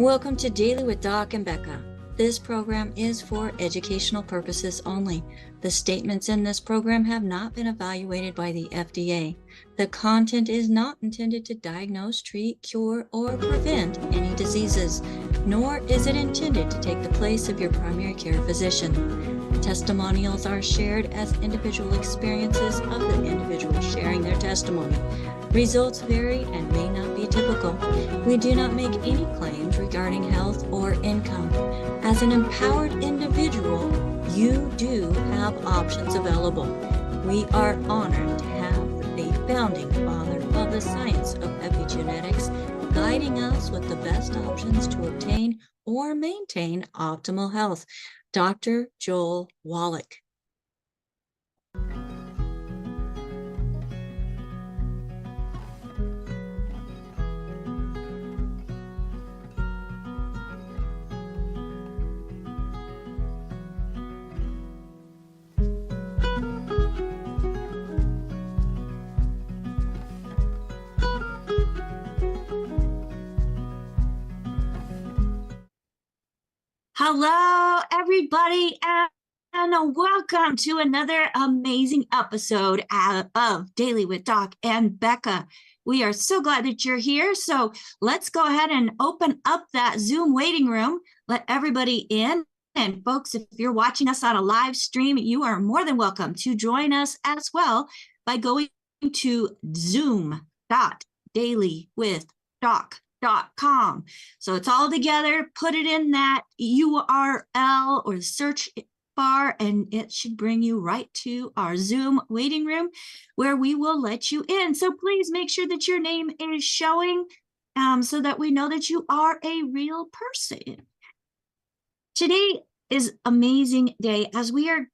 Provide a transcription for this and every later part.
Welcome to Daily with Doc and Becca. This program is for educational purposes only. The statements in this program have not been evaluated by the FDA. The content is not intended to diagnose, treat, cure, or prevent any diseases, nor is it intended to take the place of your primary care physician. Testimonials are shared as individual experiences of the individual sharing their testimony. Results vary and may not be typical. We do not make any claims regarding health or income. As an empowered individual, you do have options available. We are honored to have the founding father of the science of epigenetics guiding us with the best options to obtain or maintain optimal health, Dr. Joel Wallach. Hello, everybody, and welcome to another amazing episode of Daily with Doc and Becca. We are so glad that you're here. So let's go ahead and open up that Zoom waiting room. Let everybody in. And folks, if you're watching us on a live stream, you are more than welcome to join us as well by going to zoom.dailywithdoc.com. So it's all together. Put it in that URL or search bar, and it should bring you right to our Zoom waiting room where we will let you in. So please make sure that your name is showing so that we know that you are a real person. Today is an amazing day as we are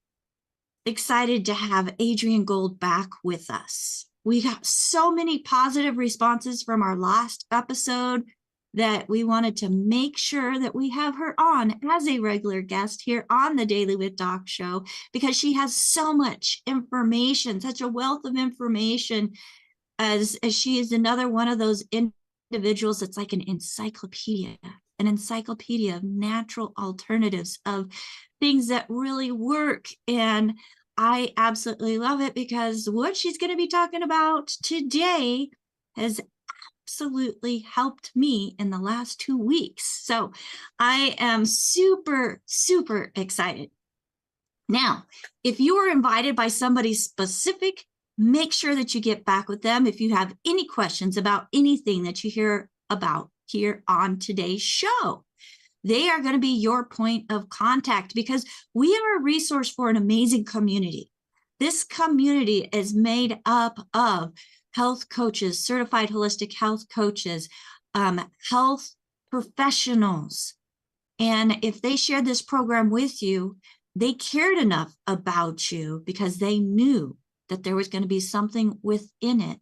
excited to have Adrienne Gold back with us. We got so many positive responses from our last episode that we wanted to make sure that we have her on as a regular guest here on the Daily with Doc show, because she has so much information, such a wealth of information, as she is another one of those individuals that's like an encyclopedia of natural alternatives, of things that really work. And I absolutely love it because what she's going to be talking about today has absolutely helped me in the last 2 weeks. So I am super, super excited. Now, if you were invited by somebody specific, make sure that you get back with them if you have any questions about anything that you hear about here on today's show. They are going to be your point of contact because we are a resource for an amazing community. This community is made up of health coaches, certified holistic health coaches, health professionals. And if they shared this program with you, they cared enough about you because they knew that there was going to be something within it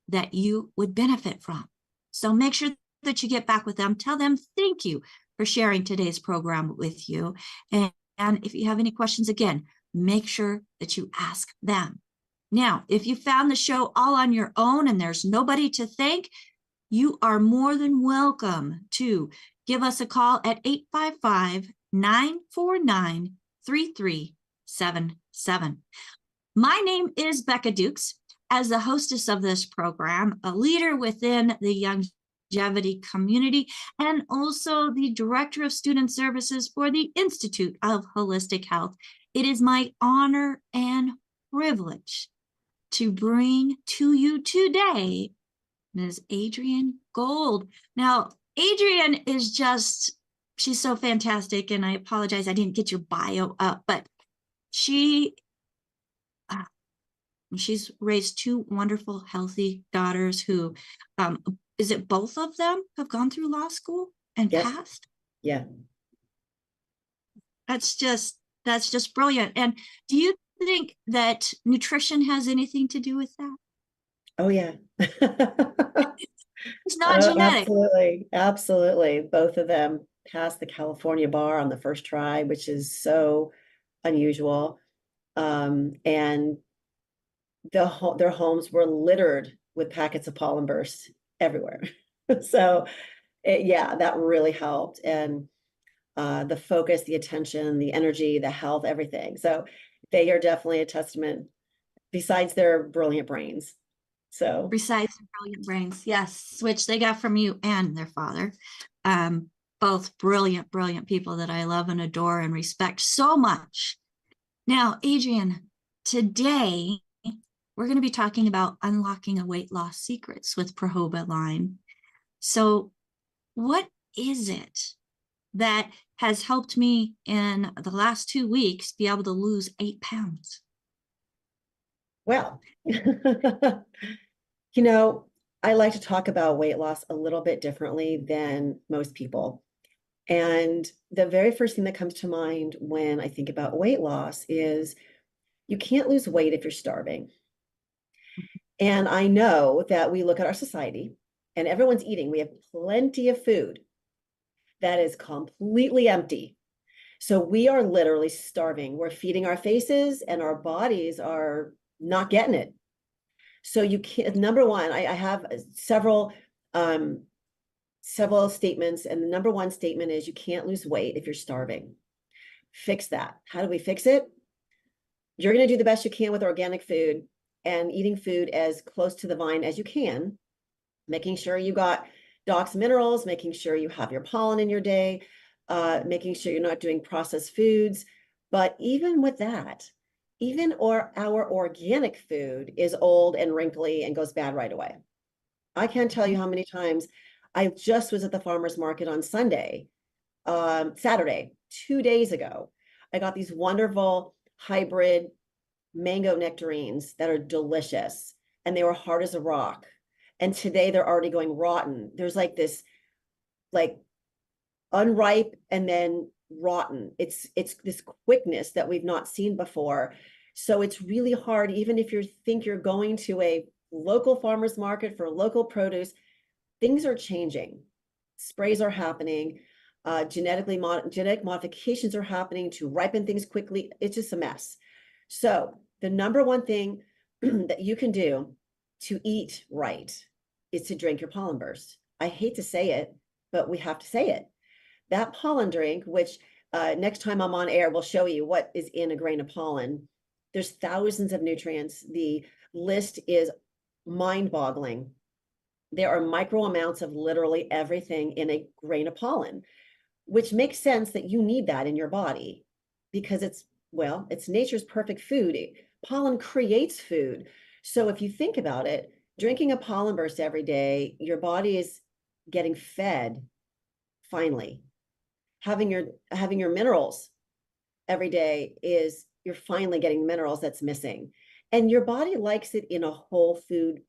that you would benefit from. So make sure that you get back with them. Tell them thank you for sharing today's program with you. And if you have any questions, again, make sure that you ask them. Now, if you found the show all on your own and there's nobody to thank, you are more than welcome to give us a call at 855-949-3377. My name is Becca Dukes. As the hostess of this program, a leader within the longevity community, and also the director of student services for the Institute of Holistic Health, it is my honor and privilege to bring to you today Ms. Adrienne Gold. Now, Adrienne is she's so fantastic, and I apologize I didn't get your bio up, but she's raised 2 wonderful, healthy daughters who, is it both of them have gone through law school and passed? Yeah. That's just brilliant. And do you think that nutrition has anything to do with that? Oh, yeah. It's not genetic. Absolutely. Both of them passed the California bar on the first try, which is so unusual. And their homes were littered with packets of pollen bursts everywhere. So Yeah, that really helped. And the focus, the attention, the energy, the health, everything. So they are definitely a testament, besides their brilliant brains. So Besides the brilliant brains, yes, which they got from you and their father. Um, Both brilliant, brilliant people that I love and adore and respect so much. Now, Adrienne, today we're going to be talking about unlocking a weight loss secrets with Projoba line. So, what is it that has helped me in the last 2 weeks be able to lose 8 pounds? well, you know, I like to talk about weight loss a little bit differently than most people. And the very first thing that comes to mind when I think about weight loss is you can't lose weight if you're starving. And I know that we look at our society and everyone's eating. We have plenty of food that is completely empty. So we are literally starving. We're feeding our faces and our bodies are not getting it. So you can't, number one, I have um, several statements, and the number one statement is you can't lose weight if you're starving. Fix that. How do we fix it? You're going to do the best you can with organic food and eating food as close to the vine as you can, making sure you got Dox minerals, making sure you have your pollen in your day, making sure you're not doing processed foods. But even with that, even our organic food is old and wrinkly and goes bad right away. I can't tell you how many times I just was at the farmer's market on Saturday, 2 days ago. I got these wonderful hybrid mango nectarines that are delicious, and they were hard as a rock. And today they're already going rotten. There's like this, like unripe and then rotten. It's this quickness that we've not seen before. So it's really hard, even if you think you're going to a local farmer's market for local produce, things are changing. Sprays are happening. Genetic modifications are happening to ripen things quickly. It's just a mess. So the number one thing that you can do to eat right is to drink your pollen burst. I hate to say it, but we have to say it. That pollen drink, which next time I'm on air, we'll show you what is in a grain of pollen. There's thousands of nutrients. The list is mind-boggling. There are micro amounts of literally everything in a grain of pollen, which makes sense that you need that in your body because it's nature's perfect food. Pollen creates food. So if you think about it, drinking a pollen burst every day, your body is getting fed finally. Having your minerals every day is you're finally getting minerals that's missing. And your body likes it in a whole food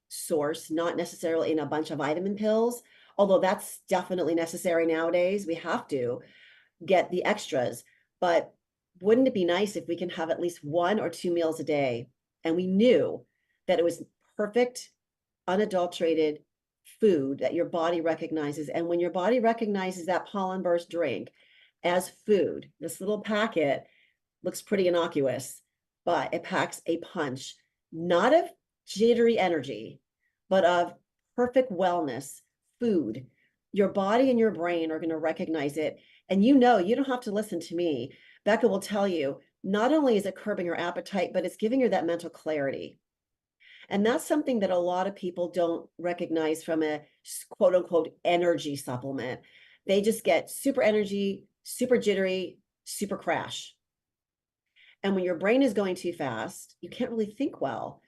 source, not necessarily in a bunch of vitamin pills, although that's definitely necessary nowadays. We have to get the extras. But wouldn't it be nice if we can have at least 1 or 2 meals a day and we knew that it was perfect, unadulterated food that your body recognizes? And when your body recognizes that pollen burst drink as food, this little packet looks pretty innocuous, but it packs a punch, not of jittery energy, but of perfect wellness food. Your body and your brain are going to recognize it. And you don't have to listen to me. Becca will tell you, not only is it curbing your appetite, but it's giving you that mental clarity. And that's something that a lot of people don't recognize from a quote unquote energy supplement. They just get super energy, super jittery, super crash. And when your brain is going too fast, you can't really think well.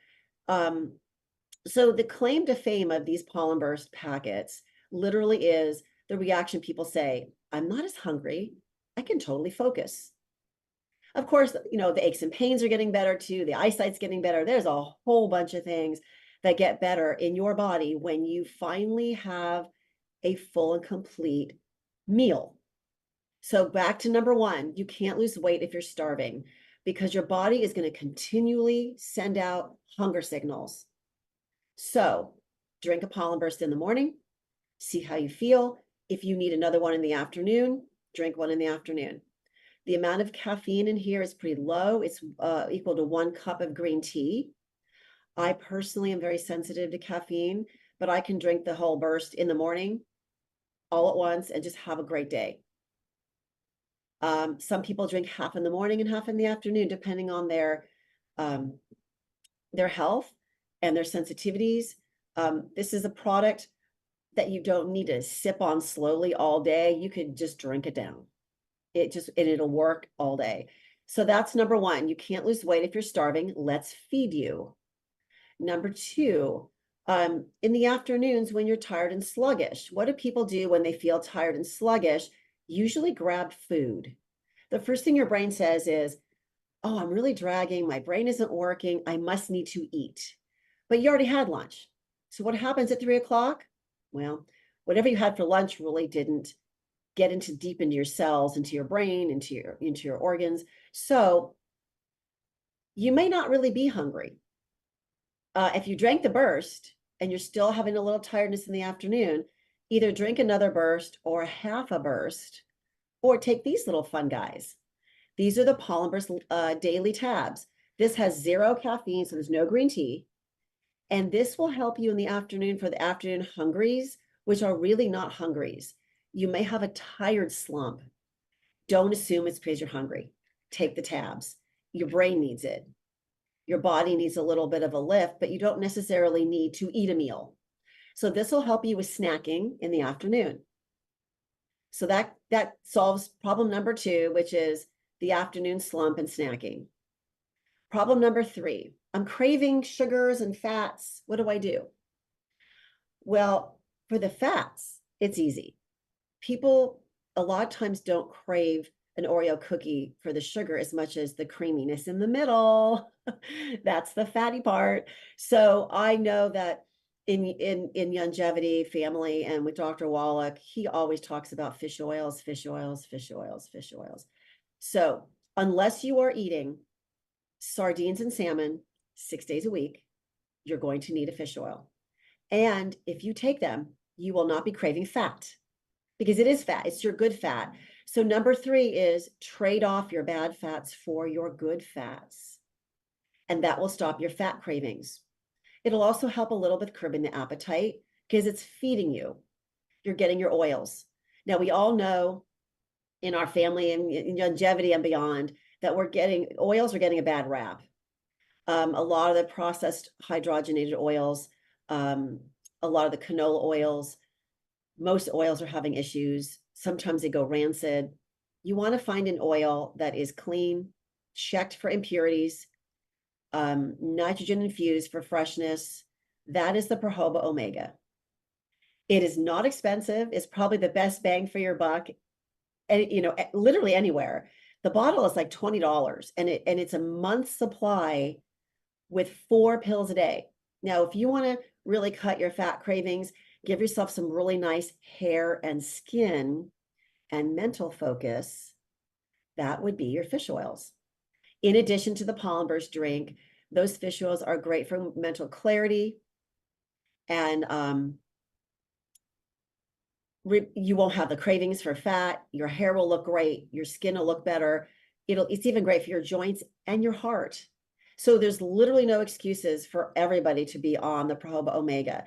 So the claim to fame of these pollen burst packets literally is the reaction people say, I'm not as hungry. I can totally focus. Of course, the aches and pains are getting better too. The eyesight's getting better. There's a whole bunch of things that get better in your body when you finally have a full and complete meal. So back to number one, you can't lose weight if you're starving because your body is going to continually send out hunger signals. So drink a pollen burst in the morning, see how you feel. If you need another one in the afternoon, drink one in the afternoon. The amount of caffeine in here is pretty low. It's equal to 1 cup of green tea. I personally am very sensitive to caffeine, but I can drink the whole burst in the morning all at once and just have a great day. Some people drink half in the morning and half in the afternoon, depending on their health and their sensitivities. This is a product that you don't need to sip on slowly all day. You could just drink it down. And it'll work all day. So that's number one. You can't lose weight if you're starving. Let's feed you. Number two, in the afternoons when you're tired and sluggish, what do people do when they feel tired and sluggish? Usually grab food. The first thing your brain says is, oh, I'm really dragging. My brain isn't working. I must need to eat. But you already had lunch. So what happens at 3 o'clock? Well, whatever you had for lunch really didn't get deep into your cells, into your brain, into your organs. So you may not really be hungry. If you drank the burst and you're still having a little tiredness in the afternoon, either drink another burst or half a burst, or take these little fun guys. These are the Pollen Burst daily tabs. This has 0 caffeine, so there's no green tea. And this will help you in the afternoon for the afternoon hungries, which are really not hungries. You may have a tired slump. Don't assume it's because you're hungry. Take the tabs. Your brain needs it. Your body needs a little bit of a lift, but you don't necessarily need to eat a meal. So this will help you with snacking in the afternoon. So that solves problem number 2, which is the afternoon slump and snacking. Problem number 3, I'm craving sugars and fats. What do I do? Well, for the fats, it's easy. People a lot of times don't crave an Oreo cookie for the sugar as much as the creaminess in the middle. That's the fatty part. So I know that in Longevity Family and with Dr. Wallach, he always talks about fish oils, fish oils, fish oils, fish oils. So unless you are eating sardines and salmon 6 days a week, you're going to need a fish oil. And if you take them, you will not be craving fat because it is fat. It's your good fat. So number 3 is trade off your bad fats for your good fats. And that will stop your fat cravings. It'll also help a little bit curbing the appetite because it's feeding you. You're getting your oils. Now, we all know in our family and in Longevity and beyond that oils are getting a bad rap. A lot of the processed hydrogenated oils, a lot of the canola oils, most oils are having issues. Sometimes they go rancid. You want to find an oil that is clean, checked for impurities, nitrogen infused for freshness. That is the Projoba Omega. It is not expensive. It's probably the best bang for your buck. And literally anywhere. The bottle is like $20 and it's a month's supply with 4 pills a day. Now, if you want to really cut your fat cravings, give yourself some really nice hair and skin and mental focus, that would be your fish oils. In addition to the Pollen Burst drink, those fish oils are great for mental clarity, and you won't have the cravings for fat. Your hair will look great. Your skin will look better. It's even great for your joints and your heart. So there's literally no excuses for everybody to be on the Projoba Omega.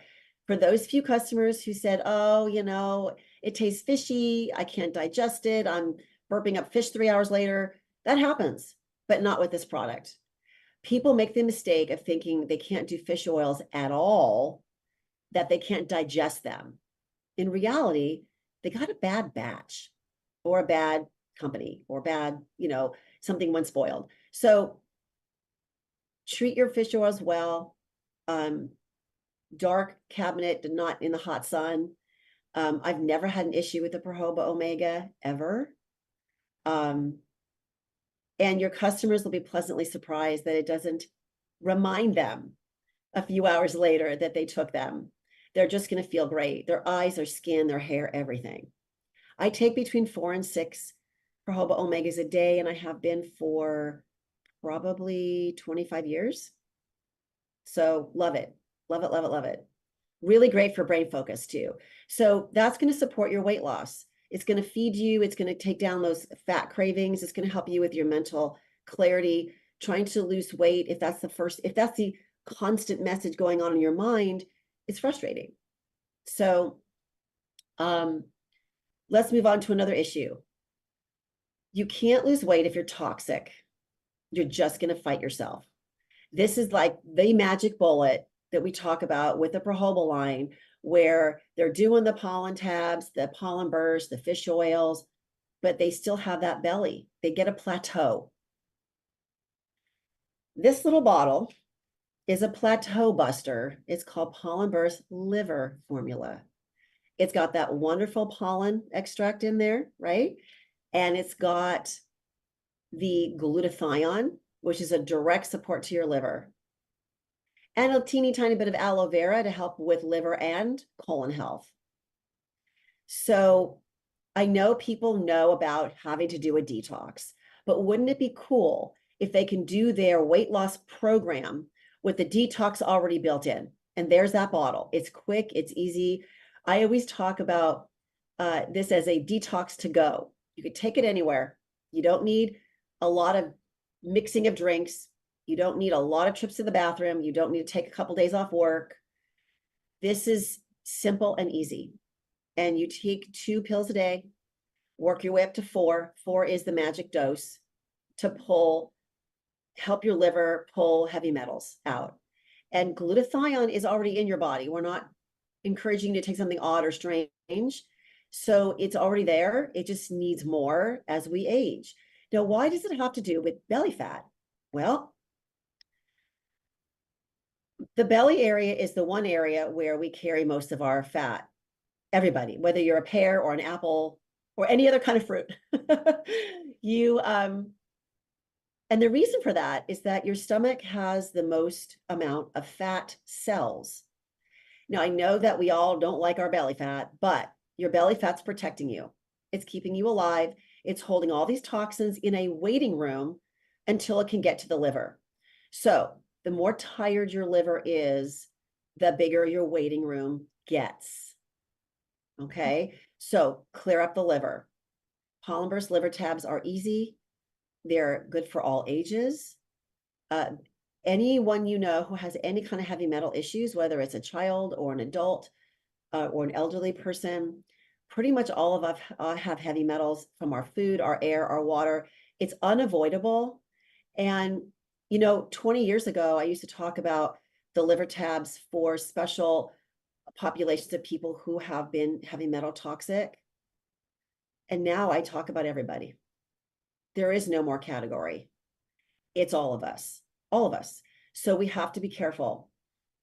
For those few customers who said, oh, it tastes fishy, I can't digest it, I'm burping up fish 3 hours later, that happens, but not with this product. People make the mistake of thinking they can't do fish oils at all, that they can't digest them. In reality, they got a bad batch or a bad company or bad, something went spoiled. So treat your fish oils well. Dark cabinet, not in the hot sun. I've never had an issue with the Projoba Omega ever. And your customers will be pleasantly surprised that it doesn't remind them a few hours later that they took them. They're just going to feel great. Their eyes, their skin, their hair, everything. I take between 4 and 6 Projoba Omegas a day, and I have been for probably 25 years. So love it. Love it, love it, love it. Really great for brain focus too. So that's going to support your weight loss. It's going to feed you. It's going to take down those fat cravings. It's going to help you with your mental clarity, trying to lose weight. If that's the constant message going on in your mind, it's frustrating. So let's move on to another issue. You can't lose weight if you're toxic. You're just going to fight yourself. This is like the magic bullet that we talk about with the Projoba line, where they're doing the pollen tabs, the pollen bursts, the fish oils, but they still have that belly. They get a plateau. This little bottle is a plateau buster. It's called Pollen Burst Liver Formula. It's got that wonderful pollen extract in there, right? And it's got the glutathione, which is a direct support to your liver, and a teeny tiny bit of aloe vera to help with liver and colon health. So I know people know about having to do a detox, but wouldn't it be cool if they can do their weight loss program with the detox already built in? And there's that bottle. It's quick, it's easy. I always talk about this as a detox to go. You could take it anywhere. You don't need a lot of mixing of drinks. You don't need a lot of trips to the bathroom. You don't need to take a couple days off work. This is simple and easy. And you take 2 pills a day, work your way up to 4. 4 is the magic dose to help your liver pull heavy metals out. And glutathione is already in your body. We're not encouraging you to take something odd or strange. So it's already there. It just needs more as we age. Now, why does it have to do with belly fat? Well, the belly area is the one area where we carry most of our fat. Everybody, whether you're a pear or an apple or any other kind of fruit. And the reason for that is that your stomach has the most amount of fat cells. Now, I know that we all don't like our belly fat, but your belly fat's protecting you. It's keeping you alive. It's holding all these toxins in a waiting room until it can get to the liver. So the more tired your liver is, the bigger your waiting room gets. Okay, so clear up the liver. Pollen Burst liver tabs are easy. They're good for all ages. Anyone you know who has any kind of heavy metal issues, whether it's a child or an adult or an elderly person, pretty much all of us have heavy metals from our food, our air, our water. It's unavoidable. And, 20 years ago, I used to talk about the liver tabs for special populations of people who have been heavy metal toxic. And now I talk about everybody. There is no more category. It's all of us, all of us. So we have to be careful.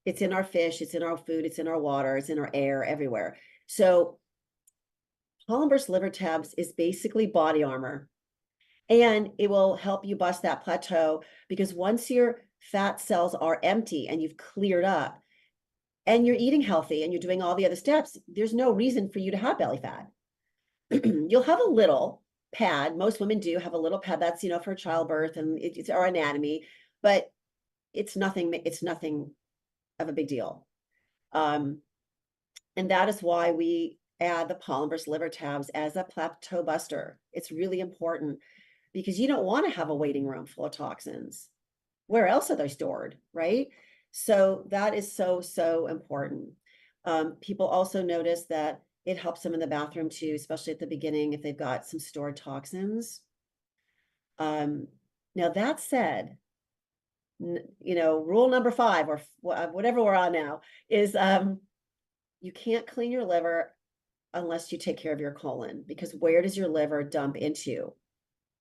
It's in our fish, it's in our food, it's in our water, it's in our air, everywhere. So Pollen Burst liver tabs is basically body armor, and it will help you bust that plateau, because once your fat cells are empty and you've cleared up and you're eating healthy and you're doing all the other steps, there's no reason for you to have belly fat. You'll have a little pad. Most women do have a little pad that's, for childbirth, and it's our anatomy, but it's nothing of a big deal. And that is why we add the Pollen Burst liver tabs as a plateau buster. It's really important, because you don't want to have a waiting room full of toxins. Where else are they stored, right? So that is so, so important. People also notice that it helps them in the bathroom too, especially at the beginning if they've got some stored toxins. Now that said, rule number 5 or whatever we're on now is you can't clean your liver unless you take care of your colon, because where does your liver dump into?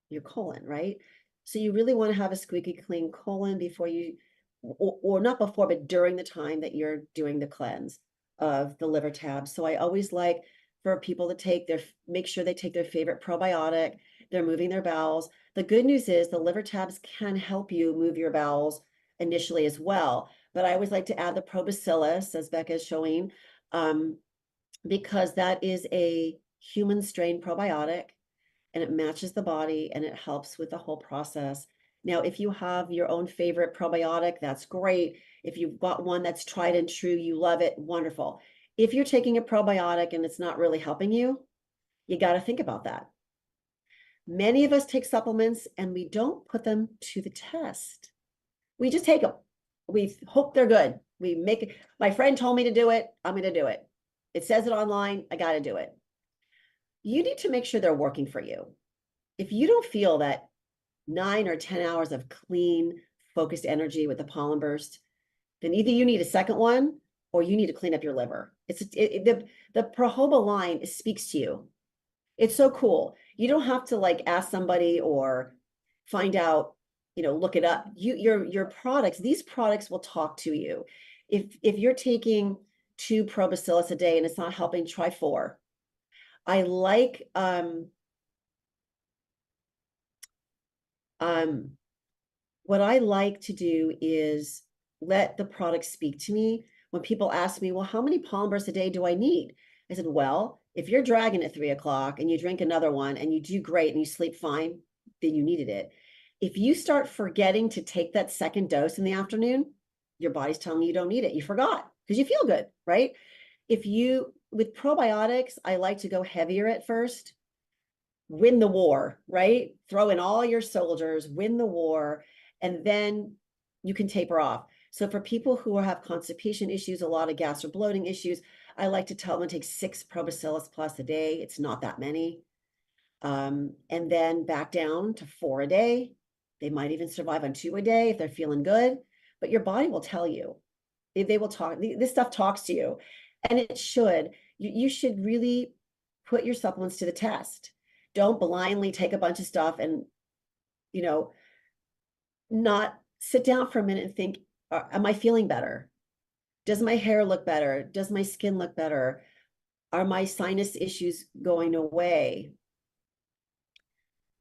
Your colon, right? So you really want to have a squeaky clean colon before you, or not before, but during the time that you're doing the cleanse of the liver tabs. So I always like for people to make sure they take their favorite probiotic. They're moving their bowels. The good news is the liver tabs can help you move your bowels initially as well. But I always like to add the probacillus, as Becca is showing, because that is a human strain probiotic, and it matches the body and it helps with the whole process. Now, if you have your own favorite probiotic, that's great. If you've got one that's tried and true, you love it, wonderful. If you're taking a probiotic and it's not really helping you, you got to think about that. Many of us take supplements and we don't put them to the test. We just take them. We hope they're good. My friend told me to do it, I'm going to do it. It says it online. I got to do it. You need to make sure they're working for you. If you don't feel that 9 or 10 hours of clean, focused energy with the pollen burst, then either you need a second one or you need to clean up your liver. The Projoba line speaks to you. It's so cool. You don't have to like ask somebody or find out, look it up. Your products, these products will talk to you. If you're taking 2 probacillus a day and it's not helping, try 4. I like what I like to do is let the product speak to me. When people ask me, well, how many pollen bursts a day do I need? I said, well, if you're dragging at 3 o'clock and you drink another one and you do great and you sleep fine, then you needed it. If you start forgetting to take that second dose in the afternoon, your body's telling you don't need it. You forgot because you feel good, right? With probiotics, I like to go heavier at first, win the war, right? Throw in all your soldiers, win the war, and then you can taper off. So for people who have constipation issues, a lot of gas or bloating issues, I like to tell them to take 6 probacillus plus a day. It's not that many. And then back down to 4 a day. They might even survive on 2 a day if they're feeling good, but your body will tell you. They will talk. This stuff talks to you, and it should. You should really put your supplements to the test. Don't blindly take a bunch of stuff and, not sit down for a minute and think, am I feeling better? Does my hair look better? Does my skin look better? Are my sinus issues going away?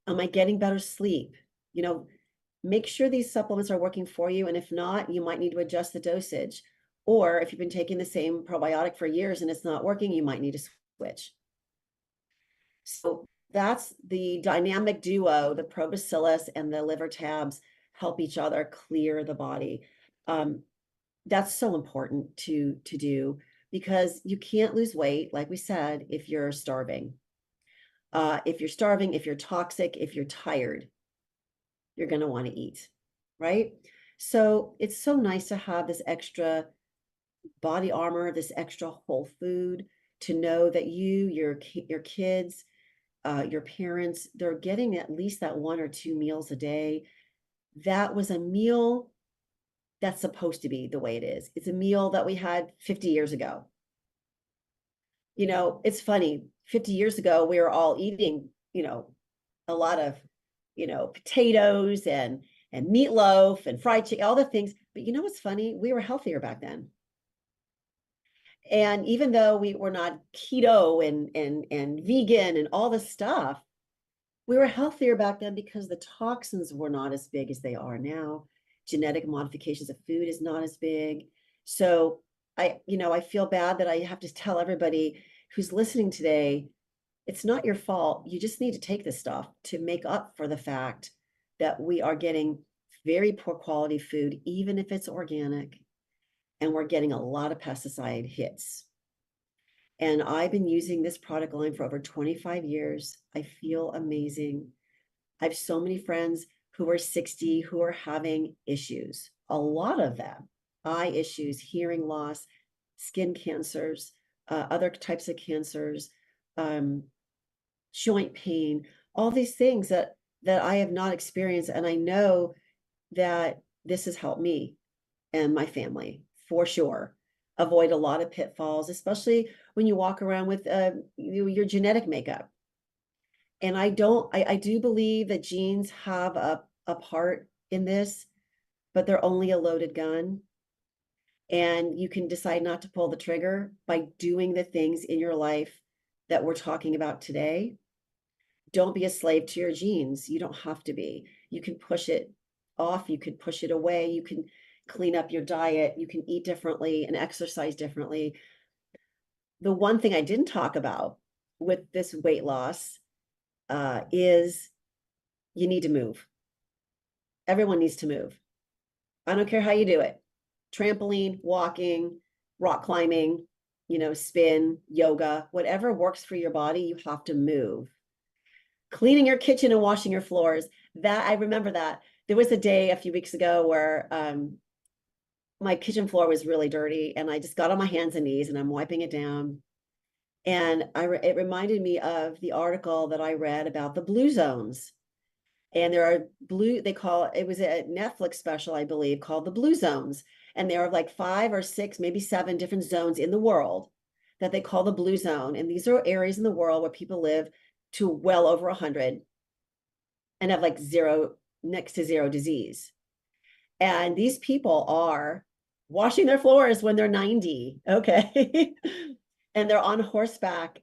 Am I getting better sleep? Make sure these supplements are working for you. And if not, you might need to adjust the dosage. Or if you've been taking the same probiotic for years and it's not working, you might need to switch. So that's the dynamic duo. The probacillus and the liver tabs help each other clear the body. That's so important to do because you can't lose weight, like we said, if you're starving. If you're toxic, if you're tired, you're going to want to eat, right? So it's so nice to have this extra body armor, this extra whole food, to know that your kids, your parents, they're getting at least that 1 or 2 meals a day. That was a meal that's supposed to be the way it is. It's a meal that we had 50 years ago. It's funny, 50 years ago, we were all eating, a lot of, potatoes and meatloaf and fried chicken, all the things. But what's funny? We were healthier back then. And even though we were not keto and vegan and all this stuff, we were healthier back then because the toxins were not as big as they are now. Genetic modifications of food is not as big. So I feel bad that I have to tell everybody who's listening today, it's not your fault. You just need to take this stuff to make up for the fact that we are getting very poor quality food, even if it's organic, and we're getting a lot of pesticide hits. And I've been using this product line for over 25 years. I feel amazing. I have so many friends who are 60 who are having issues. A lot of them, eye issues, hearing loss, skin cancers, other types of cancers, joint pain, all these things that I have not experienced. And I know that this has helped me and my family for sure avoid a lot of pitfalls, especially when you walk around with your genetic makeup. And I do believe that genes have a part in this, but they're only a loaded gun. And you can decide not to pull the trigger by doing the things in your life that we're talking about today. Don't be a slave to your genes. You don't have to be. You can push it off. You can push it away. You can clean up your diet. You can eat differently and exercise differently. The one thing I didn't talk about with this weight loss is you need to move. Everyone needs to move. I don't care how you do it. Trampoline, walking, rock climbing, spin, yoga, whatever works for your body, you have to move. Cleaning your kitchen and washing your floors. That I remember that. There was a day a few weeks ago where my kitchen floor was really dirty and I just got on my hands and knees and I'm wiping it down. And it reminded me of the article that I read about the blue zones. And there are it was a Netflix special, I believe, called the Blue Zones. And there are like 5 or 6, maybe 7 different zones in the world that they call the blue zone. And these are areas in the world where people live to well over 100 and have like next to zero disease. And these people are washing their floors when they're 90, okay? And they're on horseback,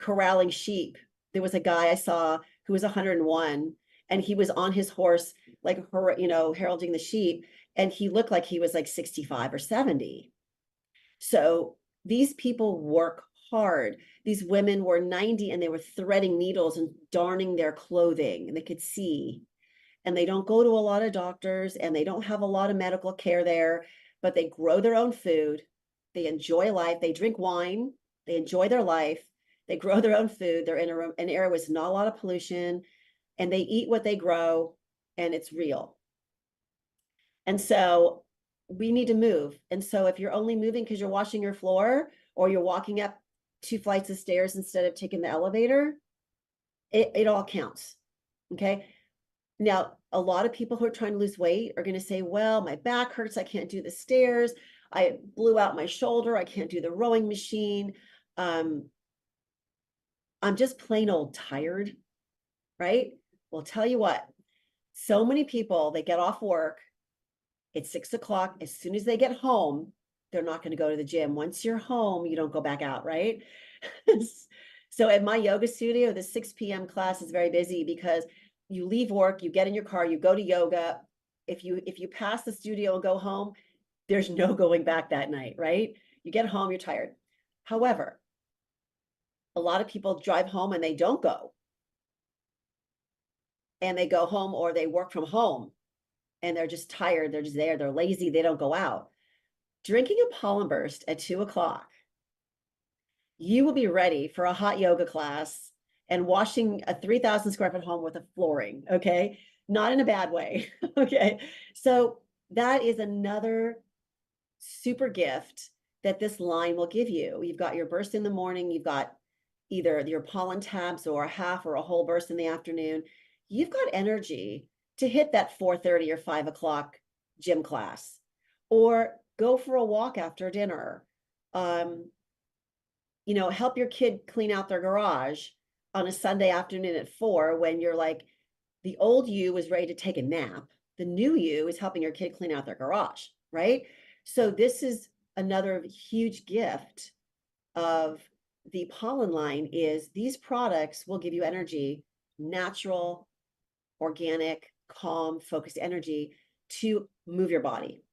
corralling sheep. There was a guy I saw who was 101, and he was on his horse, like, heralding the sheep, and he looked like he was like 65 or 70. So these people work hard. These women were 90 and they were threading needles and darning their clothing, and they could see. And they don't go to a lot of doctors, and they don't have a lot of medical care there, but they grow their own food. They enjoy life. They drink wine. They enjoy their life. They grow their own food. They're in an area with not a lot of pollution, and they eat what they grow, and it's real. And so we need to move. And so if you're only moving because you're washing your floor, or you're walking up 2 flights of stairs instead of taking the elevator, it all counts. Okay. Now, a lot of people who are trying to lose weight are going to say, well, my back hurts. I can't do the stairs. I blew out my shoulder. I can't do the rowing machine. I'm just plain old tired, right? Well, tell you what, so many people, they get off work, it's 6 o'clock. As soon as they get home, they're not going to go to the gym. Once you're home, you don't go back out, right? So at my yoga studio, the 6 p.m. class is very busy because you leave work, you get in your car, you go to yoga. If you pass the studio and go home, there's no going back that night, right? You get home, you're tired. However, a lot of people drive home and they don't go. And they go home, or they work from home, and they're just tired. They're just there. They're lazy. They don't go out. Drinking a pollen burst at 2 o'clock, you will be ready for a hot yoga class and washing a 3,000 square foot home with a flooring. Okay. Not in a bad way. Okay. So that is another super gift that this line will give you. You've got your burst in the morning. You've got either your pollen tabs or a half or a whole burst in the afternoon. You've got energy to hit that 4:30 or 5 o'clock gym class, or go for a walk after dinner. Help your kid clean out their garage on a Sunday afternoon at 4, when you're like, the old you is ready to take a nap. The new you is helping your kid clean out their garage, right? So this is another huge gift of the pollen line, is these products will give you energy, natural, organic, calm, focused energy to move your body.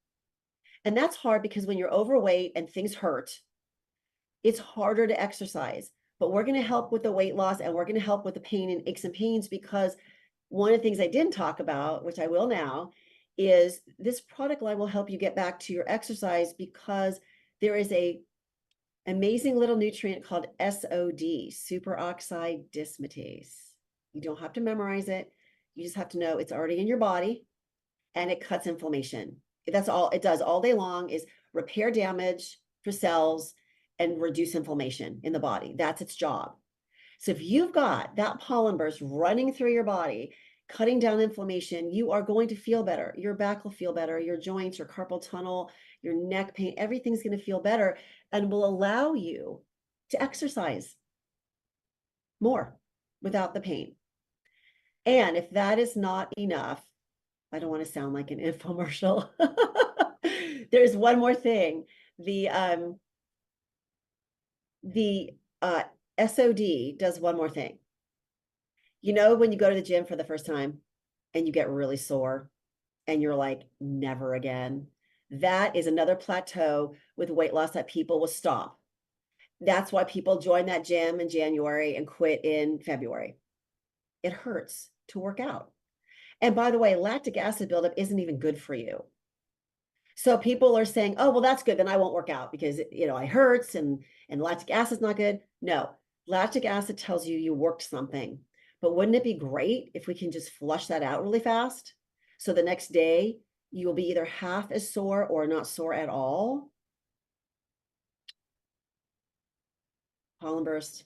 And that's hard because when you're overweight and things hurt, it's harder to exercise. But we're going to help with the weight loss, and we're going to help with the pain and aches and pains, because one of the things I didn't talk about, which I will now, is this product line will help you get back to your exercise, because there is a amazing little nutrient called SOD, superoxide dismutase. You don't have to memorize it. You just have to know it's already in your body, and it cuts inflammation. That's all it does all day long, is repair damage for cells and reduce inflammation in the body. That's its job. So if you've got that pollen burst running through your body, cutting down inflammation, you are going to feel better. Your back will feel better, your joints, your carpal tunnel, your neck pain, everything's going to feel better, and will allow you to exercise more without the pain. And if that is not enough, I don't want to sound like an infomercial. There's one more thing. The SOD does one more thing. When you go to the gym for the first time and you get really sore and you're like, never again, that is another plateau with weight loss that people will stop. That's why people join that gym in January and quit in February. It hurts to work out. And by the way, lactic acid buildup isn't even good for you. So people are saying, oh, well, that's good, then I won't work out because, it hurts and lactic acid's not good. No, lactic acid tells you worked something. But wouldn't it be great if we can just flush that out really fast? So the next day you will be either half as sore or not sore at all. pollen burst,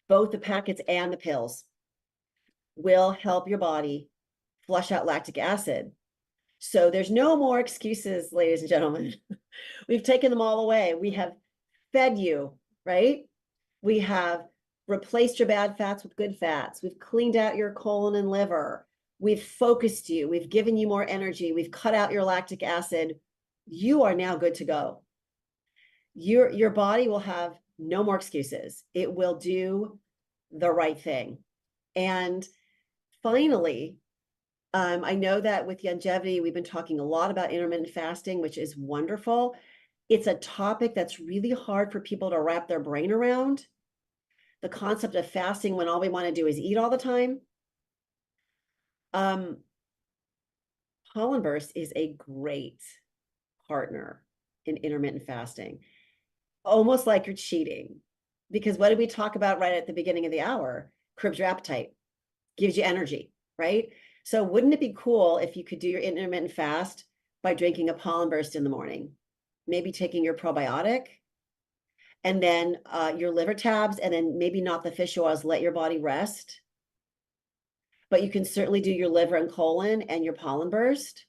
both the packets and the pills will help your body flush out lactic acid. So there's no more excuses, ladies and gentlemen. We've taken them all away. We have fed you, right? We have replaced your bad fats with good fats. We've cleaned out your colon and liver. We've focused you. We've given you more energy. We've cut out your lactic acid. You are now good to go. Your body will have no more excuses. It will do the right thing. And finally, I know that with longevity, we've been talking a lot about intermittent fasting, which is wonderful. It's a topic that's really hard for people to wrap their brain around. The concept of fasting when all we want to do is eat all the time. Pollen burst is a great partner in intermittent fasting, almost like you're cheating. Because what did we talk about right at the beginning of the hour? Curbs your appetite, gives you energy, right? So wouldn't it be cool if you could do your intermittent fast by drinking a pollen burst in the morning, maybe taking your probiotic, and then your liver tabs, and then maybe not the fish oils, let your body rest. But you can certainly do your liver and colon and your pollen burst.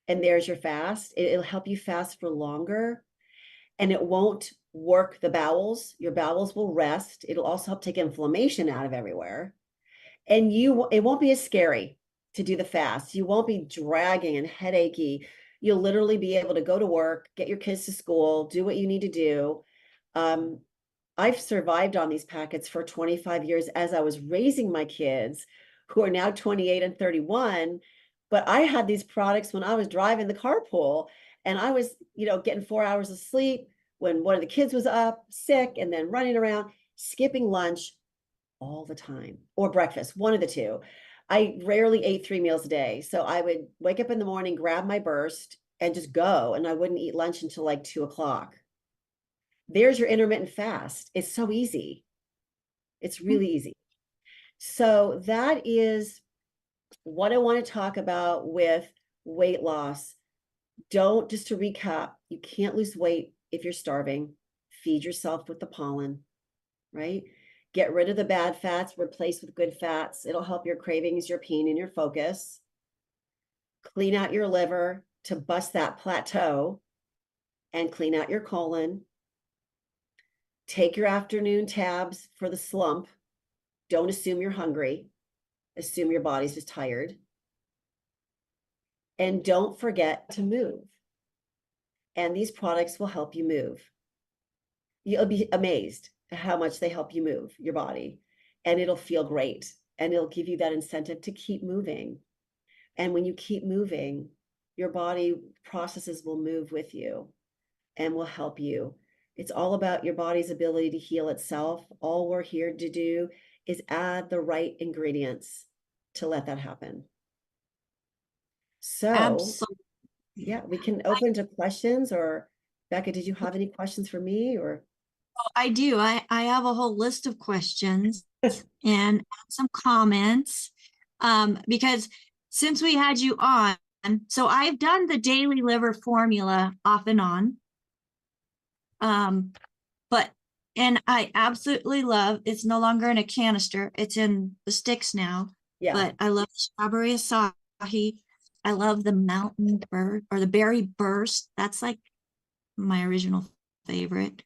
And there's your fast. It'll help you fast for longer. And it won't work the bowels. Your bowels will rest. It'll also help take inflammation out of everywhere. And it won't be as scary to do the fast. You won't be dragging and headachy. You'll literally be able to go to work, get your kids to school, do what you need to do. I've survived on these packets for 25 years as I was raising my kids, who are now 28 and 31. But I had these products when I was driving the carpool, and I was, getting 4 hours of sleep when one of the kids was up sick, and then running around, skipping lunch all the time, or breakfast, one of the two. I rarely ate 3 meals a day. So I would wake up in the morning, grab my burst, and just go. And I wouldn't eat lunch until like 2 o'clock. There's your intermittent fast. It's so easy. It's really easy. So that is what I want to talk about with weight loss. Just to recap, you can't lose weight if you're starving. Feed yourself with the pollen, right? Get rid of the bad fats, replace with good fats. It'll help your cravings, your pain, and your focus. Clean out your liver to bust that plateau and clean out your colon. Take your afternoon tabs for the slump. Don't assume you're hungry. Assume your body's just tired. And don't forget to move. And these products will help you move. You'll be amazed at how much they help you move your body. And it'll feel great. And it'll give you that incentive to keep moving. And when you keep moving, your body processes will move with you and will help you. It's all about your body's ability to heal itself. All we're here to do is add the right ingredients to let that happen. So, Absolutely. yeah, we can open to questions. Or Becca, did you have any questions for me? Or I do. I have a whole list of questions and some comments, because since we had you on, so I've done the daily liver formula off and on. And I absolutely love, it's no longer in a canister, it's in the sticks now. yeah, But I love strawberry acai. I love the mountain bird or the berry burst. That's like my original favorite.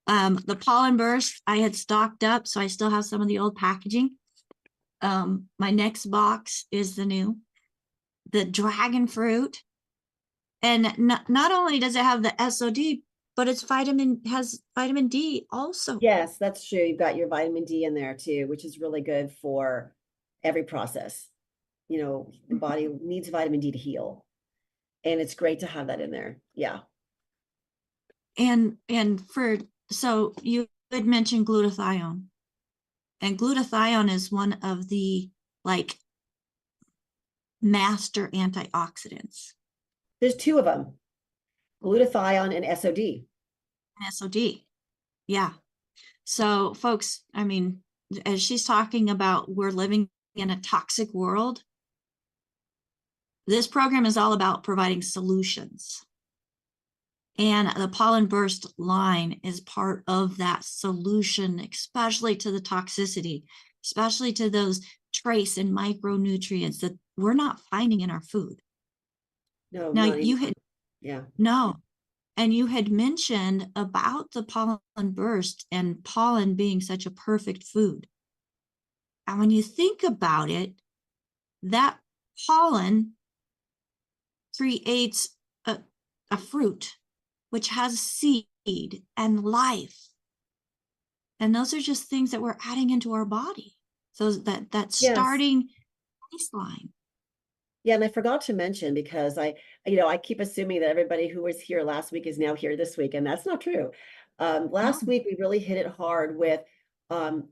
The pollen burst I had stocked up, so I still have some of the old packaging. My next box is the dragon fruit. And not only does it have the SOD, but has vitamin D also. yes, that's true. You've got your vitamin D in there too, which is really good for every process. The body needs vitamin D to heal. And it's great to have that in there. Yeah. And so you had mentioned glutathione. And glutathione is one of the master antioxidants. There's two of them, glutathione and SOD. SOD. Yeah. So folks, I mean, as she's talking about, we're living in a toxic world. This program is all about providing solutions. And the pollen burst line is part of that solution, especially to the toxicity, especially to those trace and micronutrients that we're not finding in our food. No, Now, not you anymore. had, Yeah. no, and you had mentioned about the pollen burst and pollen being such a perfect food. And when you think about it, that pollen creates a fruit which has seed and life. And those are just things that we're adding into our body. So that Yes. starting baseline. Yeah, and I forgot to mention because I keep assuming that everybody who was here last week is now here this week, and that's not true. Last Oh, week we really hit it hard with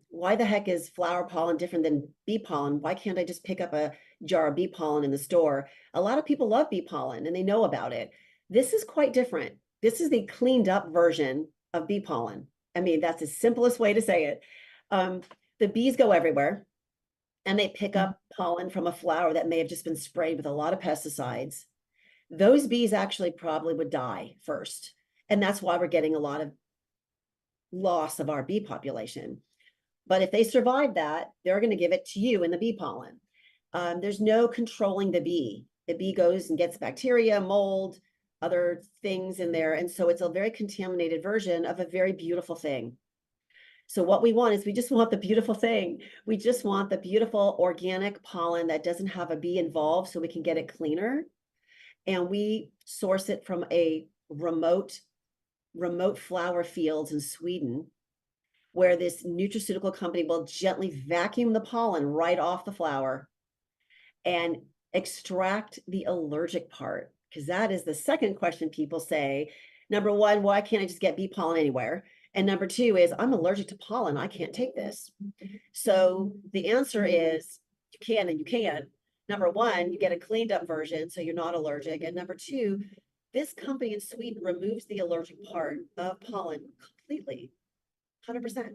why the heck is flower pollen different than bee pollen? Why can't I just pick up a jar of bee pollen in the store? A lot of people love bee pollen and they know about it. This is quite different. This is the cleaned up version of bee pollen. I mean, that's the simplest way to say it. Um, the bees go everywhere and they pick up pollen from a flower that may have just been sprayed with a lot of pesticides. Those bees actually probably would die first. And that's why we're getting a lot of loss of our bee population. But if they survive that, they're going to give it to you in the bee pollen. There's no controlling the bee. The bee goes and gets bacteria, mold, other things in there. And so it's a very contaminated version of a very beautiful thing. So what we want is we just want the beautiful thing. We just want the beautiful organic pollen that doesn't have a bee involved so we can get it cleaner. And we source it from a remote flower fields in Sweden, where this nutraceutical company will gently vacuum the pollen right off the flower and extract the allergic part. Because that is the second question people say. Number one, why can't I just get bee pollen anywhere? And number two is, I'm allergic to pollen. I can't take this. So the answer is you can and you can. Number one, you get a cleaned up version so you're not allergic. And number two, this company in Sweden removes the allergic part of pollen completely, 100%.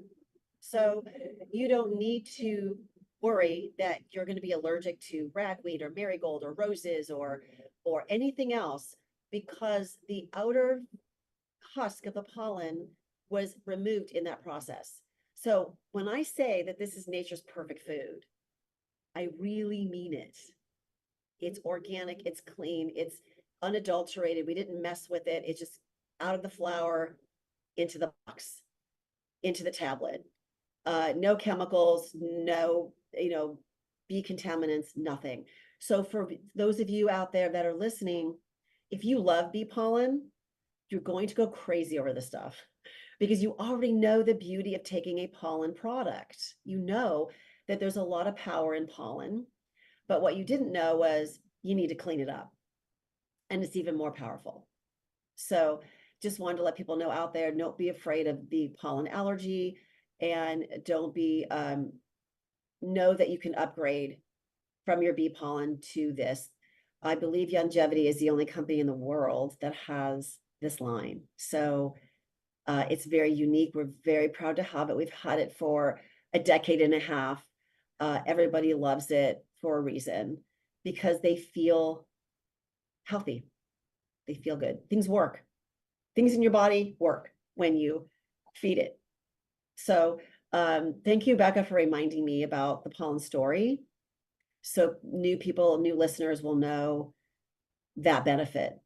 So you don't need to worry that you're going to be allergic to ragweed or marigold or roses or anything else, because the outer husk of the pollen was removed in that process. So when I say that this is nature's perfect food, I really mean it. It's organic, it's clean, it's unadulterated. We didn't mess with it. It's just out of the flower into the box, into the tablet. No chemicals, no, bee contaminants, nothing. So for those of you out there that are listening, if you love bee pollen, you're going to go crazy over this stuff because you already know the beauty of taking a pollen product. You know that there's a lot of power in pollen, but what you didn't know was you need to clean it up, and it's even more powerful. So just wanted to let people know out there, don't be afraid of the pollen allergy, and don't be, know that you can upgrade from your bee pollen to this. I believe Longevity is the only company in the world that has this line. So it's very unique. We're very proud to have it. We've had it for a decade and a half. Everybody loves it for a reason, because they feel healthy. They feel good. Things work. Things in your body work when you feed it. So thank you, Becca, for reminding me about the pollen story. So new people, new listeners will know that benefit.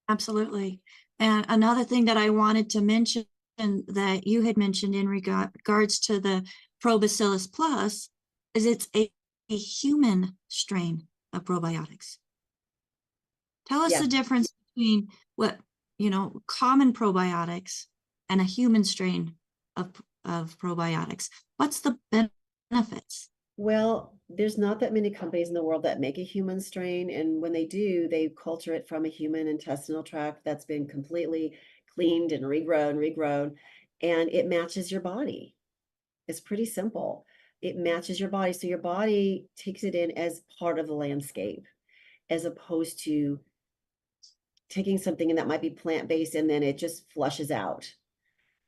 absolutely. And another thing that I wanted to mention that you had mentioned in regards to the Probacillus plus is it's a human strain of probiotics. Tell us Yeah. the difference between what, common probiotics and a human strain of probiotics. What's the benefits? Well, there's not that many companies in the world that make a human strain. And when they do, they culture it from a human intestinal tract that's been completely cleaned and regrown, and it matches your body. It's pretty simple. It matches your body. So your body takes it in as part of the landscape, as opposed to taking something that might be plant-based and then it just flushes out.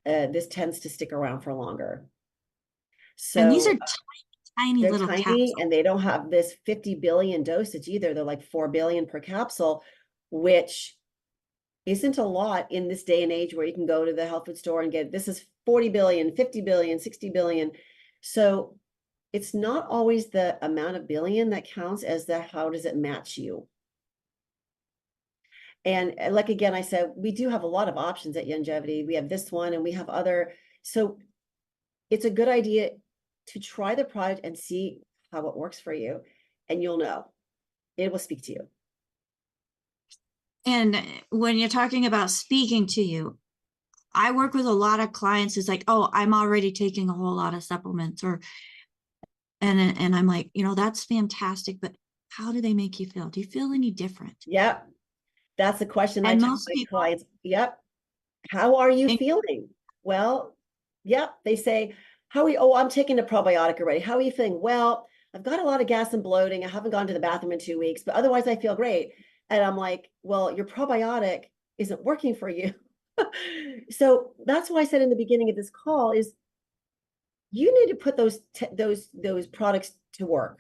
This tends to stick around for longer. And these are So tiny they're little capsules. tiny and they don't have this 50 billion dosage either. They're like 4 billion per capsule, which isn't a lot in this day and age where you can go to the health food store and get, this is 40 billion, 50 billion, 60 billion. So it's not always the amount of billion that counts as the how does it match you. And like, again, I said, we do have a lot of options at Longevity. We have this one and we have other. So it's a good idea to try the product and see how it works for you. And you'll know, it will speak to you. And when you're talking about speaking to you, I work with a lot of clients who's like, oh, I'm already taking a whole lot of supplements, or and I'm like, that's fantastic, but how do they make you feel? Do you feel any different? Yep. That's the question I And tell most my people, clients. Yep. How are you and feeling? Well, yep. They say, how are you? Oh, I'm taking a probiotic already. How are you feeling? Well, I've got a lot of gas and bloating. I haven't gone to the bathroom in 2 weeks, but otherwise I feel great. And I'm like, well, your probiotic isn't working for you. So that's why I said in the beginning of this call is you need to put those products to work.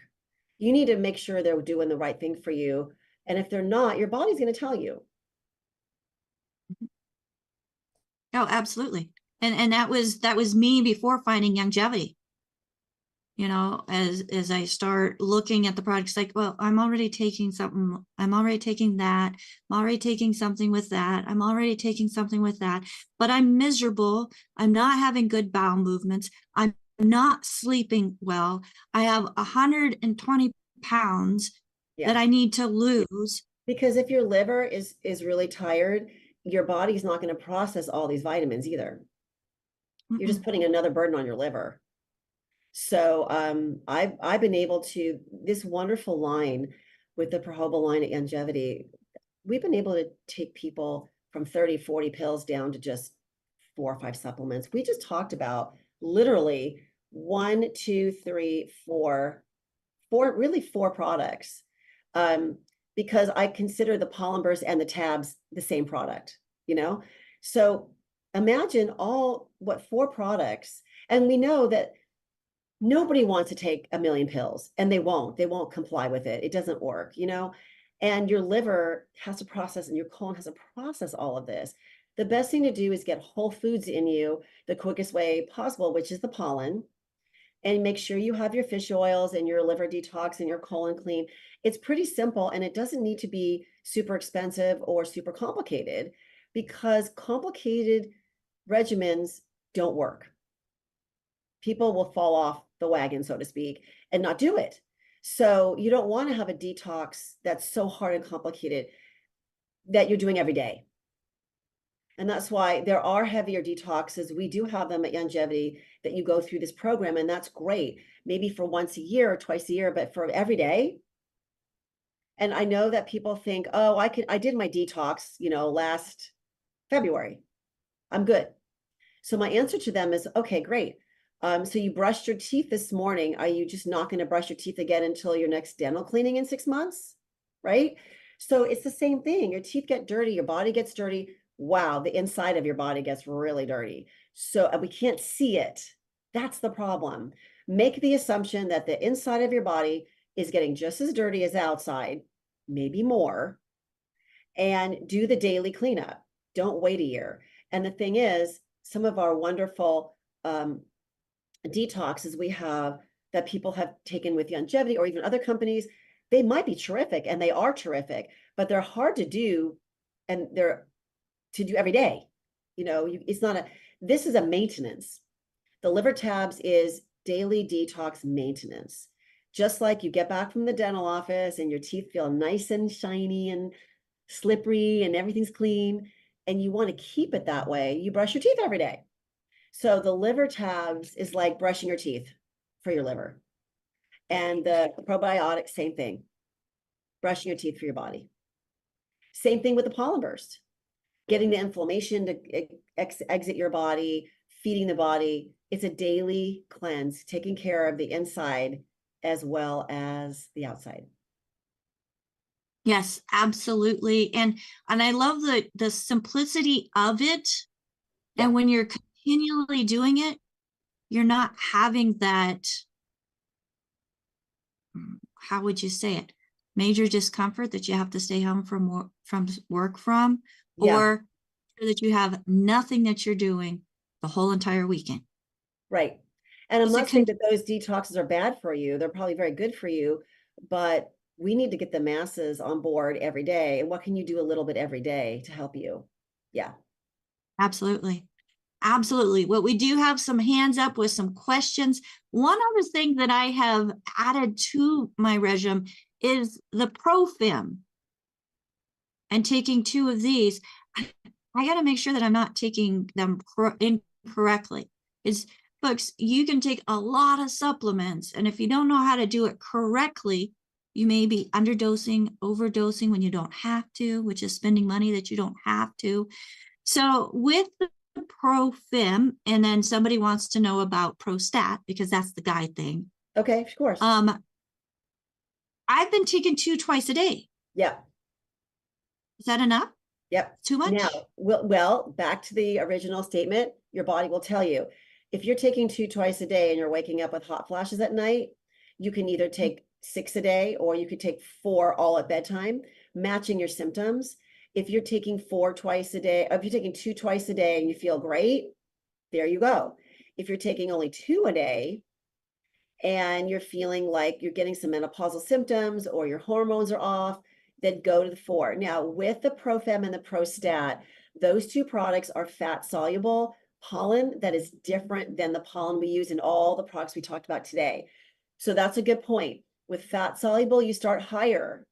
You need to make sure they're doing the right thing for you. And if they're not, your body's going to tell you. oh, absolutely. And that was me before finding Longevity. As I start looking at the products, like, well, I'm already taking something, I'm already taking that, I'm already taking something with that, I'm already taking something with that, but I'm miserable. I'm not having good bowel movements. I'm not sleeping well. I have 120 pounds Yeah. that I need to lose. Because if your liver is really tired, your body's not going to process all these vitamins either. You're just putting another burden on your liver. So I've been able to, this wonderful line with the Projoba line at Longevity, we've been able to take people from 30, 40 pills down to just 4 or 5 supplements. We just talked about literally 1, 2, 3, 4, really 4 products. Because I consider the pollen burst and the tabs the same product, So imagine what 4 products, and we know that nobody wants to take a million pills, and they won't comply with it. It doesn't work, and your liver has to process and your colon has to process all of this. The best thing to do is get whole foods in you the quickest way possible, which is the pollen, and make sure you have your fish oils and your liver detox and your colon clean. It's pretty simple, and it doesn't need to be super expensive or super complicated, because complicated regimens don't work. People will fall off the wagon, so to speak, and not do it. So you don't want to have a detox that's so hard and complicated that you're doing every day. And that's why there are heavier detoxes. We do have them at Longevity that you go through this program, and that's great. Maybe for once a year or twice a year, but for every day. And I know that people think, oh, I did my detox, last February. I'm good. So my answer to them is, okay, great. So you brushed your teeth this morning. Are you just not going to brush your teeth again until your next dental cleaning in 6 months? Right? So it's the same thing. Your teeth get dirty, your body gets dirty. Wow, the inside of your body gets really dirty. So we can't see it. That's the problem. Make the assumption that the inside of your body is getting just as dirty as outside, maybe more, and do the daily cleanup. Don't wait a year. And the thing is, some of our wonderful detoxes we have that people have taken with Longevity or even other companies, they might be terrific, and they are terrific, but they're hard to do, and they're to do every day. It's not this is a maintenance. The liver tabs is daily detox maintenance. Just like you get back from the dental office and your teeth feel nice and shiny and slippery and everything's clean, and you want to keep it that way, you brush your teeth every day. So the liver tabs is like brushing your teeth for your liver. And the probiotic, same thing. Brushing your teeth for your body. Same thing with the pollen burst. Getting the inflammation to exit your body, feeding the body. It's a daily cleanse, taking care of the inside as well as the outside. Yes, absolutely. And I love the simplicity of it. Yeah. And when you're continually doing it, you're not having that, how would you say it, major discomfort that you have to stay home from work from. Yeah. or that you have nothing that you're doing the whole entire weekend. Right. And I'm It's a not saying that those detoxes are bad for you. They're probably very good for you, but we need to get the masses on board every day. And what can you do a little bit every day to help you? Yeah. Absolutely. Absolutely. Well, we do have some hands up with some questions. One other thing that I have added to my regimen is the Profim, and taking 2 of these. I got to make sure that I'm not taking them incorrectly. It's, folks, you can take a lot of supplements, and if you don't know how to do it correctly, you may be underdosing, overdosing when you don't have to, which is spending money that you don't have to. So with the Profim, and then somebody wants to know about Prostat, because that's the guy thing. Okay, of course. I've been taking 2 twice a day. Yeah. Is that enough? Yep. Too much? Now, well, back to the original statement, your body will tell you. If you're taking 2 twice a day and you're waking up with hot flashes at night, you can either take 6 a day or you could take 4 all at bedtime, matching your symptoms. If you're taking 4 twice a day, if you're taking 2 twice a day and you feel great, there you go. If you're taking only 2 a day and you're feeling like you're getting some menopausal symptoms or your hormones are off, then go to the 4. Now, with the Profem and the Prostat, those 2 products are fat soluble pollen that is different than the pollen we use in all the products we talked about today. So that's a good point. With fat soluble, you start higher.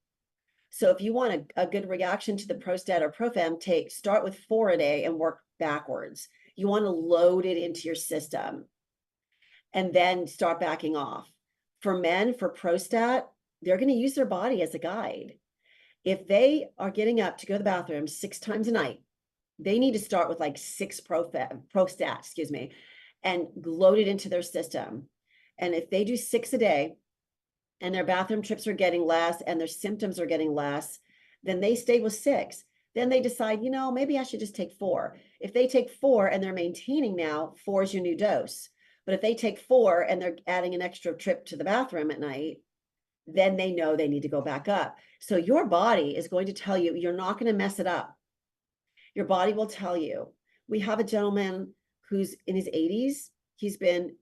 So if you want a good reaction to the Prostat or Profem, start with 4 a day and work backwards. You want to load it into your system and then start backing off. For men, for Prostat, they're going to use their body as a guide. If they are getting up to go to the bathroom 6 times a night, they need to start with like 6 Prostat, and load it into their system. And if they do 6 a day and their bathroom trips are getting less and their symptoms are getting less, then they stay with 6. Then they decide, maybe I should just take 4. If they take 4 and they're maintaining now, 4 is your new dose. But if they take 4 and they're adding an extra trip to the bathroom at night, then they know they need to go back up. So your body is going to tell you, you're not going to mess it up. Your body will tell you. We have a gentleman who's in his 80s. He's been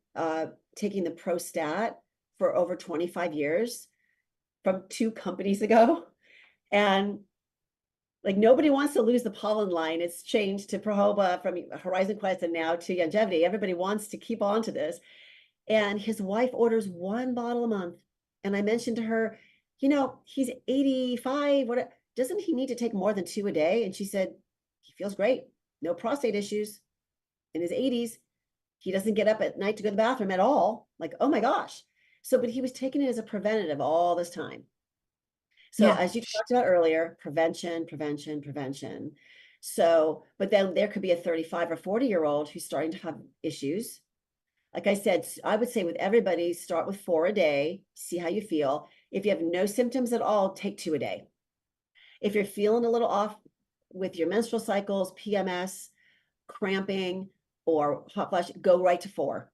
taking the Prostat for over 25 years from 2 companies ago. And like nobody wants to lose the pollen line. It's changed to Projoba from Horizon Quest and now to Longevity. Everybody wants to keep on to this. And his wife orders 1 bottle a month. And I mentioned to her, he's 85. What doesn't he need to take more than 2 a day? And she said, he feels great. No prostate issues. In his 80s, he doesn't get up at night to go to the bathroom at all. Like, oh my gosh. So, but he was taking it as a preventative all this time. So as you talked about earlier, prevention. So, but then there could be a 35 or 40-year-old who's starting to have issues. Like I said, I would say with everybody, start with 4 a day, see how you feel. If you have no symptoms at all, take 2 a day. If you're feeling a little off with your menstrual cycles, PMS, cramping, or hot flash, go right to 4.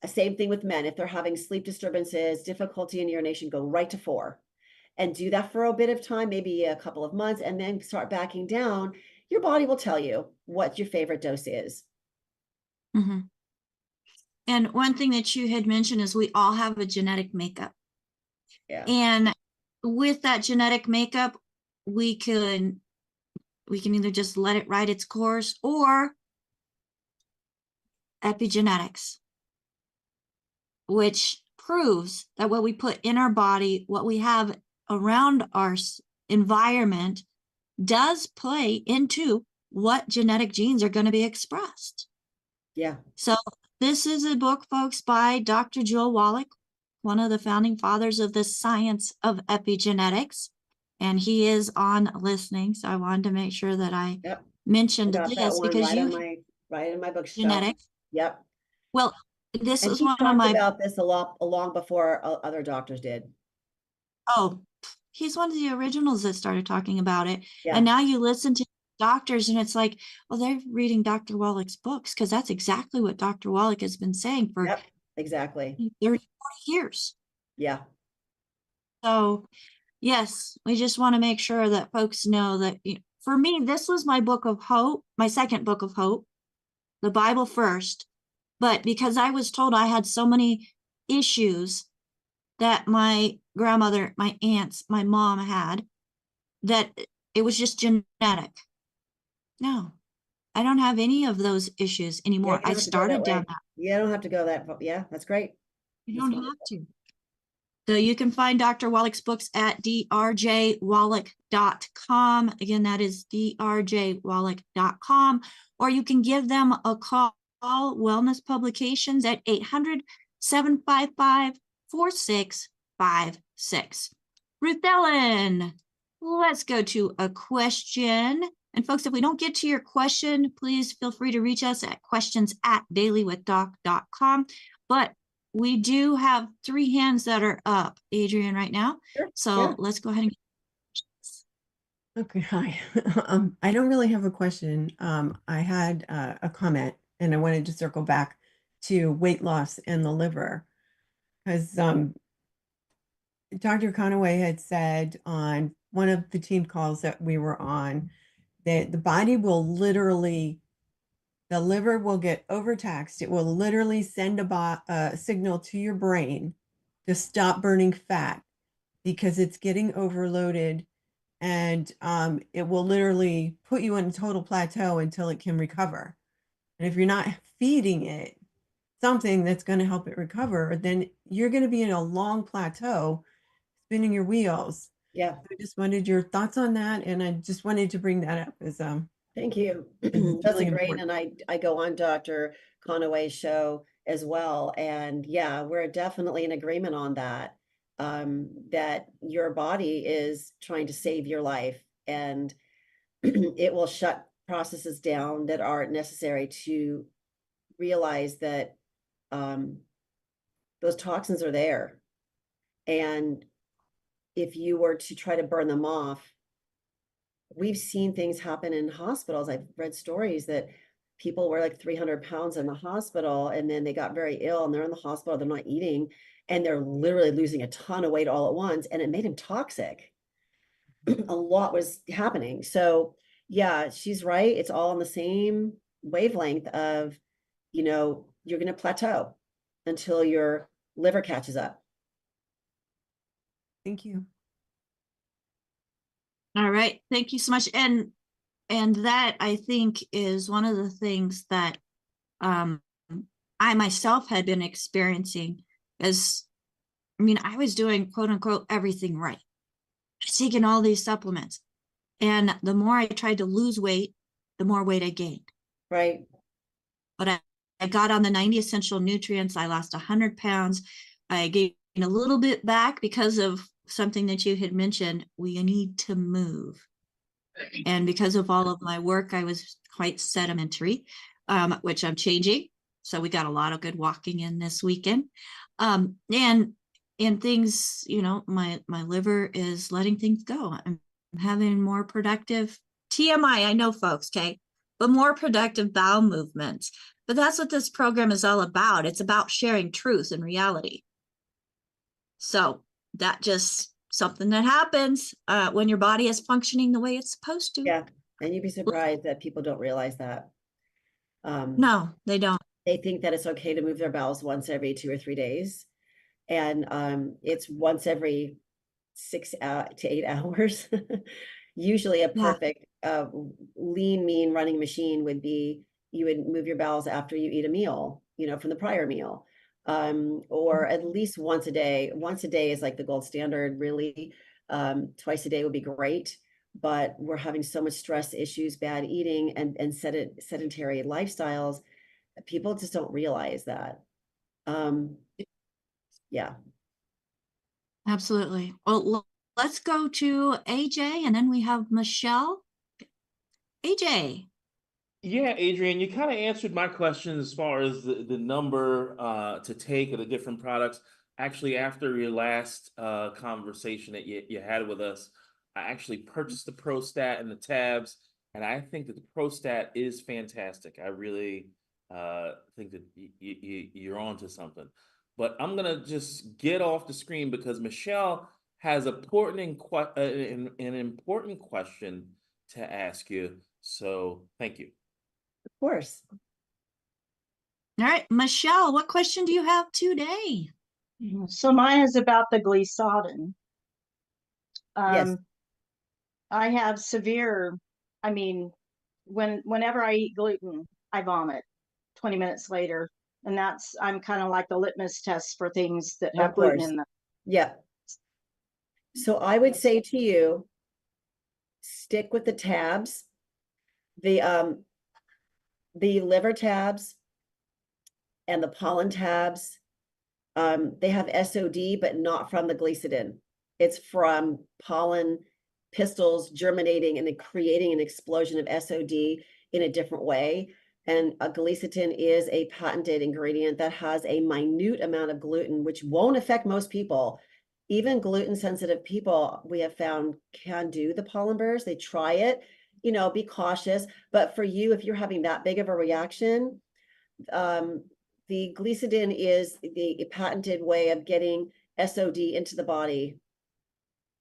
Same thing with men. If they're having sleep disturbances, difficulty in urination, go right to 4. And do that for a bit of time, maybe a couple of months, and then start backing down. Your body will tell you what your favorite dose is. Mm-hmm. And one thing that you had mentioned is we all have a genetic makeup. Yeah. And with that genetic makeup, we can either just let it ride its course, or epigenetics, which proves that what we put in our body, what we have around our environment, does play into what genetic genes are going to be expressed. Yeah. So this is a book, folks, by Dr. Joel Wallach, one of the founding fathers of the science of epigenetics. And he is on listening. So I wanted to make sure that I mentioned this, because right in my bookshelf. Genetics. Yep. Well, this and was he one talked of my about this a lot long before other doctors did. Oh, he's one of the originals that started talking about it. Yeah. And now you listen to doctors and it's like, well, they're reading Dr. Wallach's books, because that's exactly what Dr. Wallach has been saying for exactly 30, 40 years. Yeah. So yes, we just want to make sure that folks know that for me, this was my book of hope, my second book of hope, the Bible first. But because I was told I had so many issues that my grandmother, my aunts, my mom had, that it was just genetic. No, I don't have any of those issues Yeah, anymore. you I don't have to go that started down way. that. You don't have to go that, yeah, that's great. You That's don't have wonderful. to. So you can find Dr. Wallach's books at drjwallach.com. Again, that is drjwallach.com. Or you can give them a call, Wellness Publications, at 800-755-4656. Ruth Ellen, let's go to a question. And folks, if we don't get to your question, please feel free to reach us at questions@dailywithdoc.com. But we do have 3 hands that are up, Adrienne, right now. Sure, So yeah. let's go ahead and. Okay, hi. I don't really have a question. I had a comment, and I wanted to circle back to weight loss and the liver, because Dr. Conaway had said on one of the team calls that we were on that the body will literally, the liver will get overtaxed. It will literally send a signal to your brain to stop burning fat because it's getting overloaded, and it will literally put you in a total plateau until it can recover. And if you're not feeding it something that's going to help it recover, then you're going to be in a long plateau, spinning your wheels. Yeah, I just wanted your thoughts on that, and I just wanted to bring that up as thank you. it's That's really a great, important. and I go on Dr. Conaway's show as well. And yeah, we're definitely in agreement on that. That your body is trying to save your life, and it will shut processes down that aren't necessary to realize that those toxins are there. And if you were to try to burn them off, we've seen things happen in hospitals. I've read stories that people were like 300 pounds in the hospital, and then they got very ill, and they're in the hospital, they're not eating, and they're literally losing a ton of weight all at once, and it made them toxic. A lot was happening. So yeah, she's right. It's all on the same wavelength of, you're going to plateau until your liver catches up. Thank you. All right. Thank you so much. And that, I think, is one of the things that I myself had been experiencing. As I was doing quote unquote everything right. I was taking all these supplements. And the more I tried to lose weight, the more weight I gained. Right. But I got on the 90 essential nutrients. I lost 100 pounds. I gained a little bit back because of something that you had mentioned. We need to move. And because of all of my work, I was quite sedimentary, which I'm changing. So we got a lot of good walking in this weekend. And things, my liver is letting things go. I'm having more productive TMI, I know, folks, okay, but more productive bowel movements. But that's what this program is all about. It's about sharing truth and reality. So that just something that happens when your body is functioning the way it's supposed to. Yeah. And you'd be surprised that people don't realize that. No, they don't. They think that it's okay to move their bowels once every 2 or 3 days. And it's once every 6 to 8 hours. Usually a perfect lean, mean running machine would be, you would move your bowels after you eat a meal, from the prior meal. Or at least once a day. Once a day is like the gold standard, really. Twice a day would be great, but we're having so much stress issues, bad eating, and sedentary lifestyles. People just don't realize that. Yeah. Absolutely. Well, let's go to AJ, and then we have Michelle. AJ. Yeah, Adrienne, you kind of answered my question as far as the number to take of the different products. Actually, after your last conversation that you had with us, I actually purchased the Prostat and the tabs, and I think that the Prostat is fantastic. I really think that you're onto something. But I'm gonna just get off the screen because Michelle has an important question to ask you. So thank you. Of course. All right, Michelle, what question do you have today? So mine is about the glisadin. Yes. I have severe, I mean, whenever I eat gluten, I vomit 20 minutes later. And I'm kind of like the litmus test for things that have Of gluten course. in them. Yeah. So I would say to you, stick with the tabs, the liver tabs and the pollen tabs. They have SOD, but not from the glisadin. It's from pollen pistils germinating and creating an explosion of SOD in a different way. And glisadin is a patented ingredient that has a minute amount of gluten, which won't affect most people. Even gluten-sensitive people, we have found, can do the pollen burst. They try it, you know, be cautious. But for you, if you're having that big of a reaction, the glisadin is the patented way of getting SOD into the body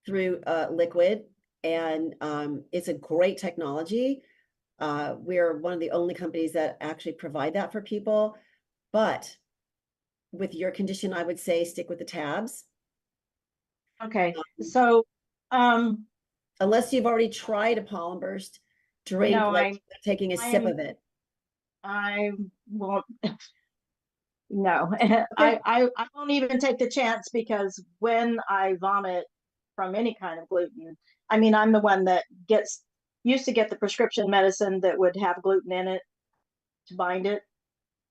through liquid, and it's a great technology. We're one of the only companies that actually provide that for people. But with your condition, I would say stick with the tabs. Okay. So, Unless you've already tried a pollen burst, drink No, like taking a sip am- of it. I won't. No, Okay. I won't even take the chance, because when I vomit from any kind of gluten, I mean, I'm the one that used to get the prescription medicine that would have gluten in it to bind it,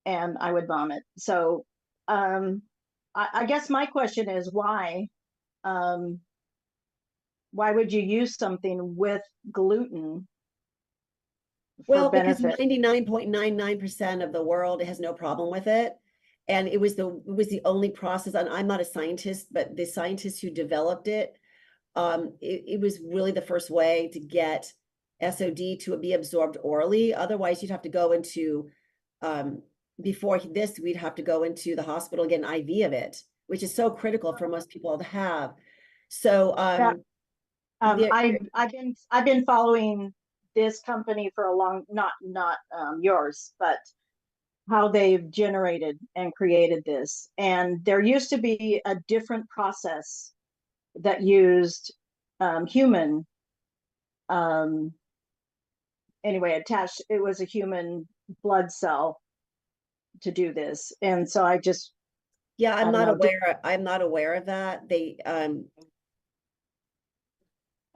and I would vomit. So, I guess my question is why would you use something with gluten for Well, because benefit? 99.99% of the world has no problem with it. And it was the only process, and I'm not a scientist, but the scientists who developed it, it was really the first way to get SOD to be absorbed orally. Otherwise, you'd have to go into, before this, we'd have to go into the hospital, get an IV of it, which is so critical for most people to have. So, I've been following this company for a long, not yours, but how they've generated and created this. And there used to be a different process that used human, anyway, attached. It was a human blood cell to do this, and so yeah, I I'm don't not know. aware. I'm not aware of that.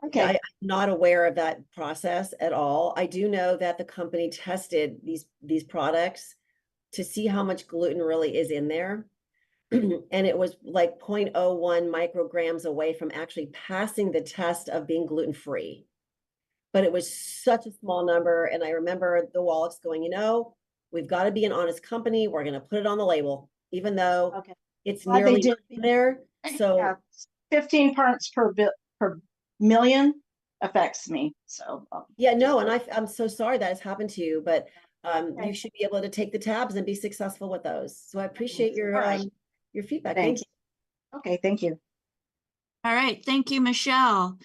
Okay. I'm not aware of that process at all. I do know that the company tested these products to see how much gluten really is in there. And it was like 0.01 micrograms away from actually passing the test of being gluten-free. But it was such a small number. And I remember the Wallachs going, you know, we've got to be an honest company. We're going to put it on the label, even though Okay. it's Glad they nearly did. in there. So Yeah, 15 parts per million affects me. So yeah, no, and I'm so sorry that has happened to you, but Okay. you should be able to take the tabs and be successful with those. So I appreciate All right. your feedback. Thank Thank you. Okay, thank you. All right, thank you, Michelle.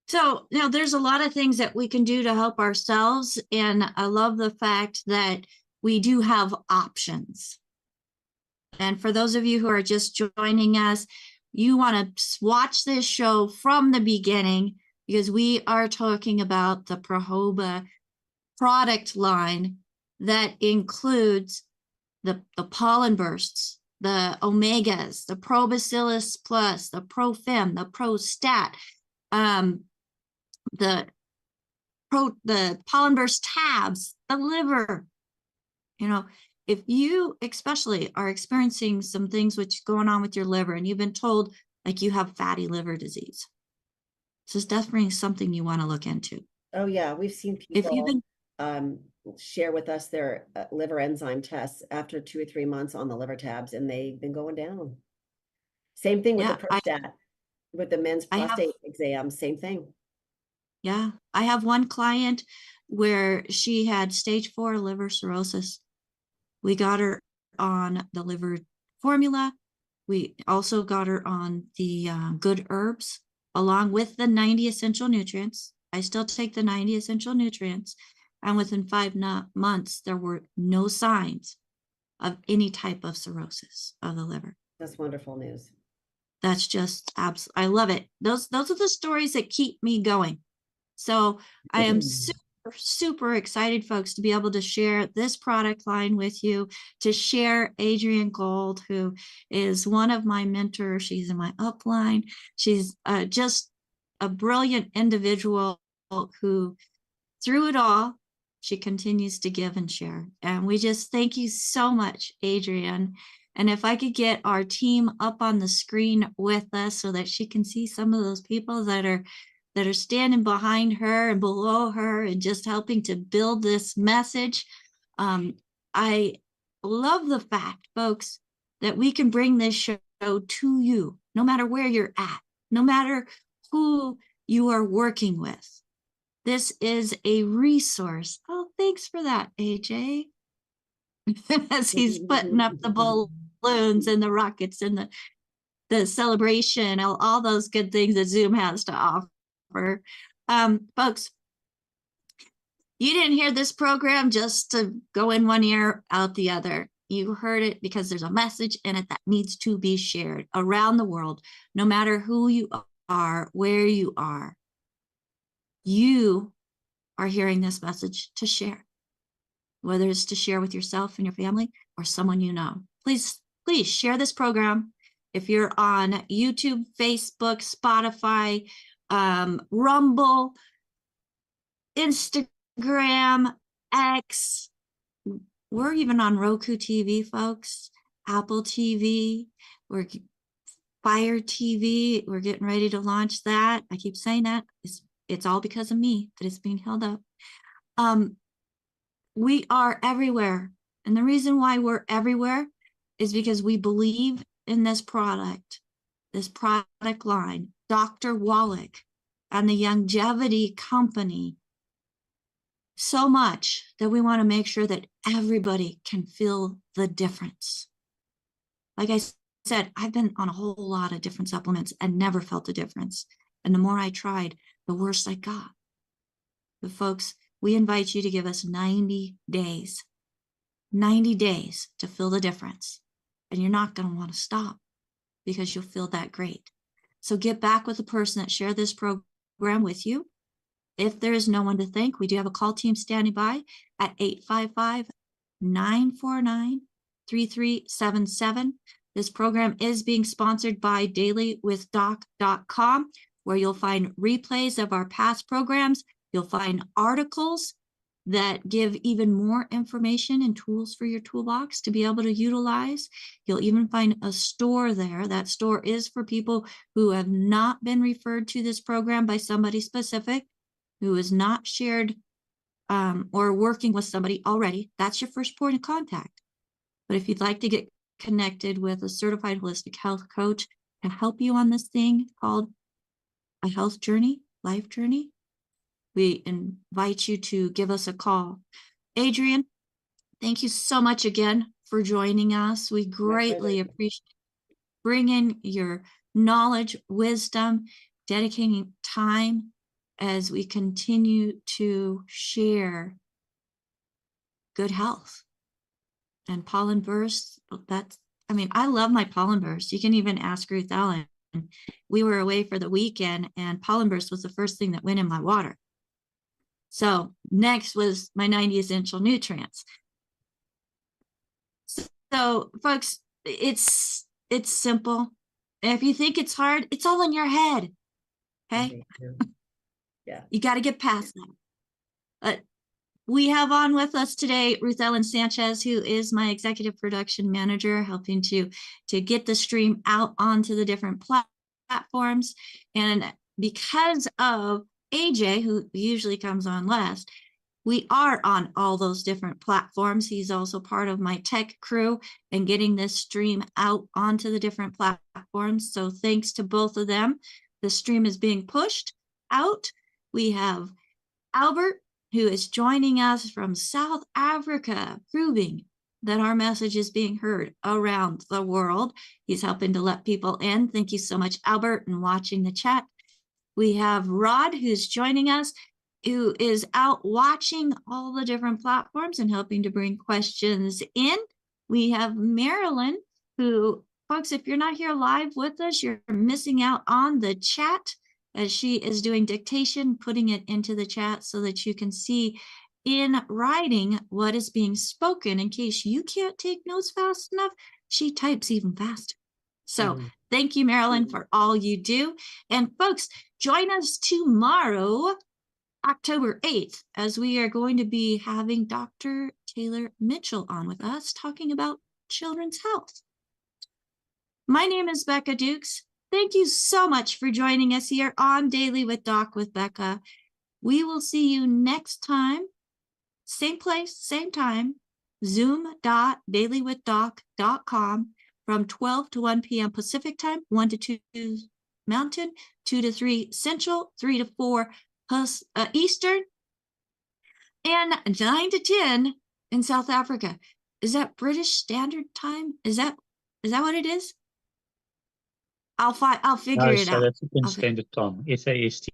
So now there's a lot of things that we can do to help ourselves, and I love the fact that we do have options. And for those of you who are just joining us, you want to watch this show from the beginning, because we are talking about the Projoba product line that includes the pollen bursts, the omegas, the Probacillus Plus, the Profem, the Prostat, the pollen burst tabs, the liver. You know, if you especially are experiencing some things which going on with your liver, and you've been told like you have fatty liver disease, this is definitely something you want to look into. Oh yeah, we've seen If you've people been share with us their liver enzyme tests after 2 or 3 months on the liver tabs, and they've been going down. Same thing with Yeah, the Prostat, with the men's I have- prostate exam, same thing. Yeah, I have one client where she had stage 4 liver cirrhosis. We got her on the liver formula. We also got her on the good herbs along with the 90 essential nutrients. I still take the 90 essential nutrients. And within 5 months, there were no signs of any type of cirrhosis of the liver. That's wonderful news. That's just I love it. Those are the stories that keep me going. So I am super excited, folks, to be able to share this product line with you, to share Adrienne Gold, who is one of my mentors. She's in my upline. She's just a brilliant individual who, through it all, she continues to give and share. And we just thank you so much, Adrienne. And if I could get our team up on the screen with us so that she can see some of those people that are standing behind her and below her and just helping to build this message. I love the fact, folks, that we can bring this show to you, no matter where you're at, no matter who you are working with. This is a resource. Oh, thanks for that, AJ. As he's putting up the balloons and the rockets and the celebration, all those good things that Zoom has to offer. Folks, you didn't hear this program just to go in one ear, out the other. You heard it because there's a message in it that needs to be shared around the world, no matter who you are, where you are. You are hearing this message to share, whether it's to share with yourself and your family or someone you know. Please share this program. If you're on YouTube, Facebook, Spotify, Rumble, Instagram, X, we're even on Roku TV, folks, Apple TV, we're Fire TV. We're getting ready to launch that. I keep saying that. It's all because of me that it's being held up. We are everywhere. And the reason why we're everywhere is because we believe in this product line, Dr. Wallach and the Longevity Company, so much that we want to make sure that everybody can feel the difference. Like I said, I've been on a whole lot of different supplements and never felt a difference. And the more I tried, the worse I got. But folks, we invite you to give us 90 days to feel the difference. And you're not going to want to stop because you'll feel that great. So get back with the person that shared this program with you. If there is no one to thank, we do have a call team standing by at 855-949-3377. This program is being sponsored by dailywithdoc.com, where you'll find replays of our past programs. You'll find articles that give even more information and tools for your toolbox to be able to utilize. You'll even find a store there. That store is for people who have not been referred to this program by somebody specific, who is not shared or working with somebody already. That's your first point of contact. But if you'd like to get connected with a certified holistic health coach to help you on this thing called a health journey, life journey, we invite you to give us a call. Adrienne, thank you so much again for joining us. We greatly appreciate bringing your knowledge, wisdom, dedicating time as we continue to share good health. And pollen bursts, I love my pollen burst. You can even ask Ruth Ellen. We were away for the weekend and pollen burst was the first thing that went in my water. So next was my 90 essential nutrients. So folks, it's simple. If you think it's hard, it's all in your head. Okay. Yeah. You got to get past that. But we have on with us today Ruth Ellen Sanchez, who is my executive production manager, helping to get the stream out onto the different platforms. And because of AJ, who usually comes on last, we are on all those different platforms. He's also part of my tech crew and getting this stream out onto the different platforms. So thanks to both of them, the stream is being pushed out. We have Albert, who is joining us from South Africa, proving that our message is being heard around the world. He's helping to let people in. Thank you so much, Albert, and watching the chat. We have Rod, who's joining us, who is out watching all the different platforms and helping to bring questions in. We have Marilyn, who, folks, if you're not here live with us, you're missing out on the chat, as she is doing dictation, putting it into the chat so that you can see in writing what is being spoken. In case you can't take notes fast enough, she types even faster. So thank you, Marilyn, for all you do. And folks, join us tomorrow, October 8th, as we are going to be having Dr. Taylor Mitchell on with us talking about children's health. My name is Becca Dukes. Thank you so much for joining us here on Daily with Doc with Becca. We will see you next time. Same place, same time, zoom.dailywithdoc.com from 12 to 1 p.m. Pacific time, 1 to 2 Mountain, 2 to 3 Central, 3 to 4 Eastern, and 9 to 10 in South Africa. Is that British Standard Time? Is that what it is? I'll figure it out. South African Standard Time, SAST.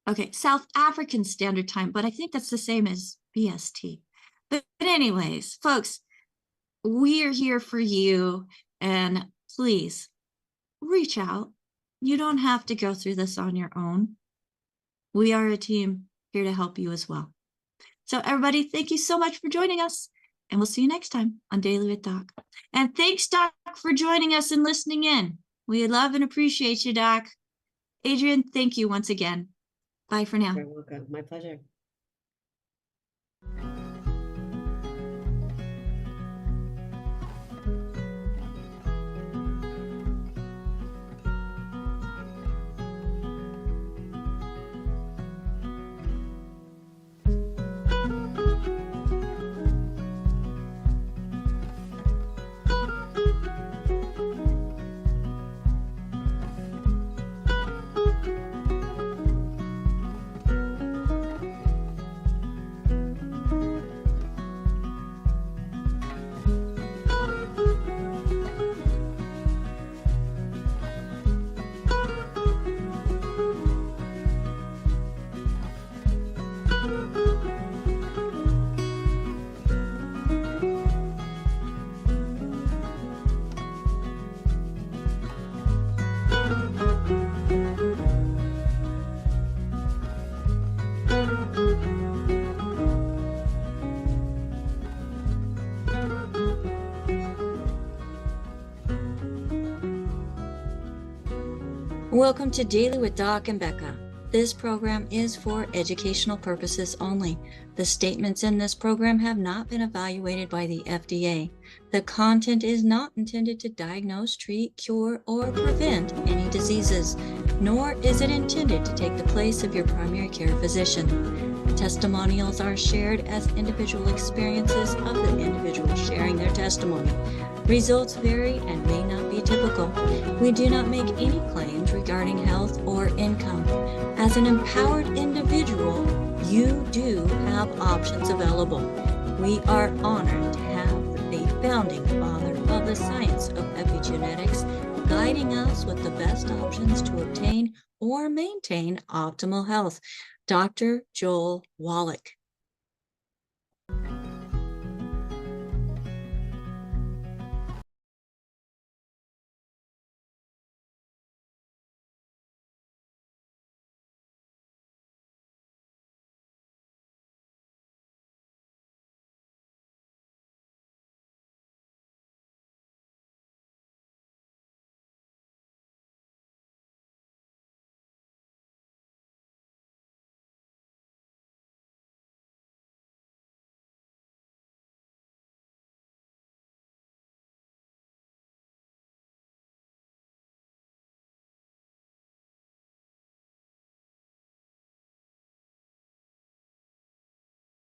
Okay, South African Standard Time, but I think that's the same as BST. But anyways, folks, we are here for you, and please reach out. You don't have to go through this on your own. We are a team here to help you as well. So everybody, thank you so much for joining us, and we'll see you next time on Daily with Doc. And thanks, Doc, for joining us and listening in. We love and appreciate you, Doc. Adrienne, thank you once again. Bye for now. You're welcome. My pleasure. Welcome to Daily with Doc and Becca. This program is for educational purposes only. The statements in this program have not been evaluated by the FDA. The content is not intended to diagnose, treat, cure, or prevent any diseases, nor is it intended to take the place of your primary care physician. Testimonials are shared as individual experiences of the individual sharing their testimony. Results vary and may not be typical. We do not make any claims regarding health or income. As an empowered individual, you do have options available. We are honored to have the founding father of the science of epigenetics guiding us with the best options to obtain or maintain optimal health, Dr. Joel Wallach.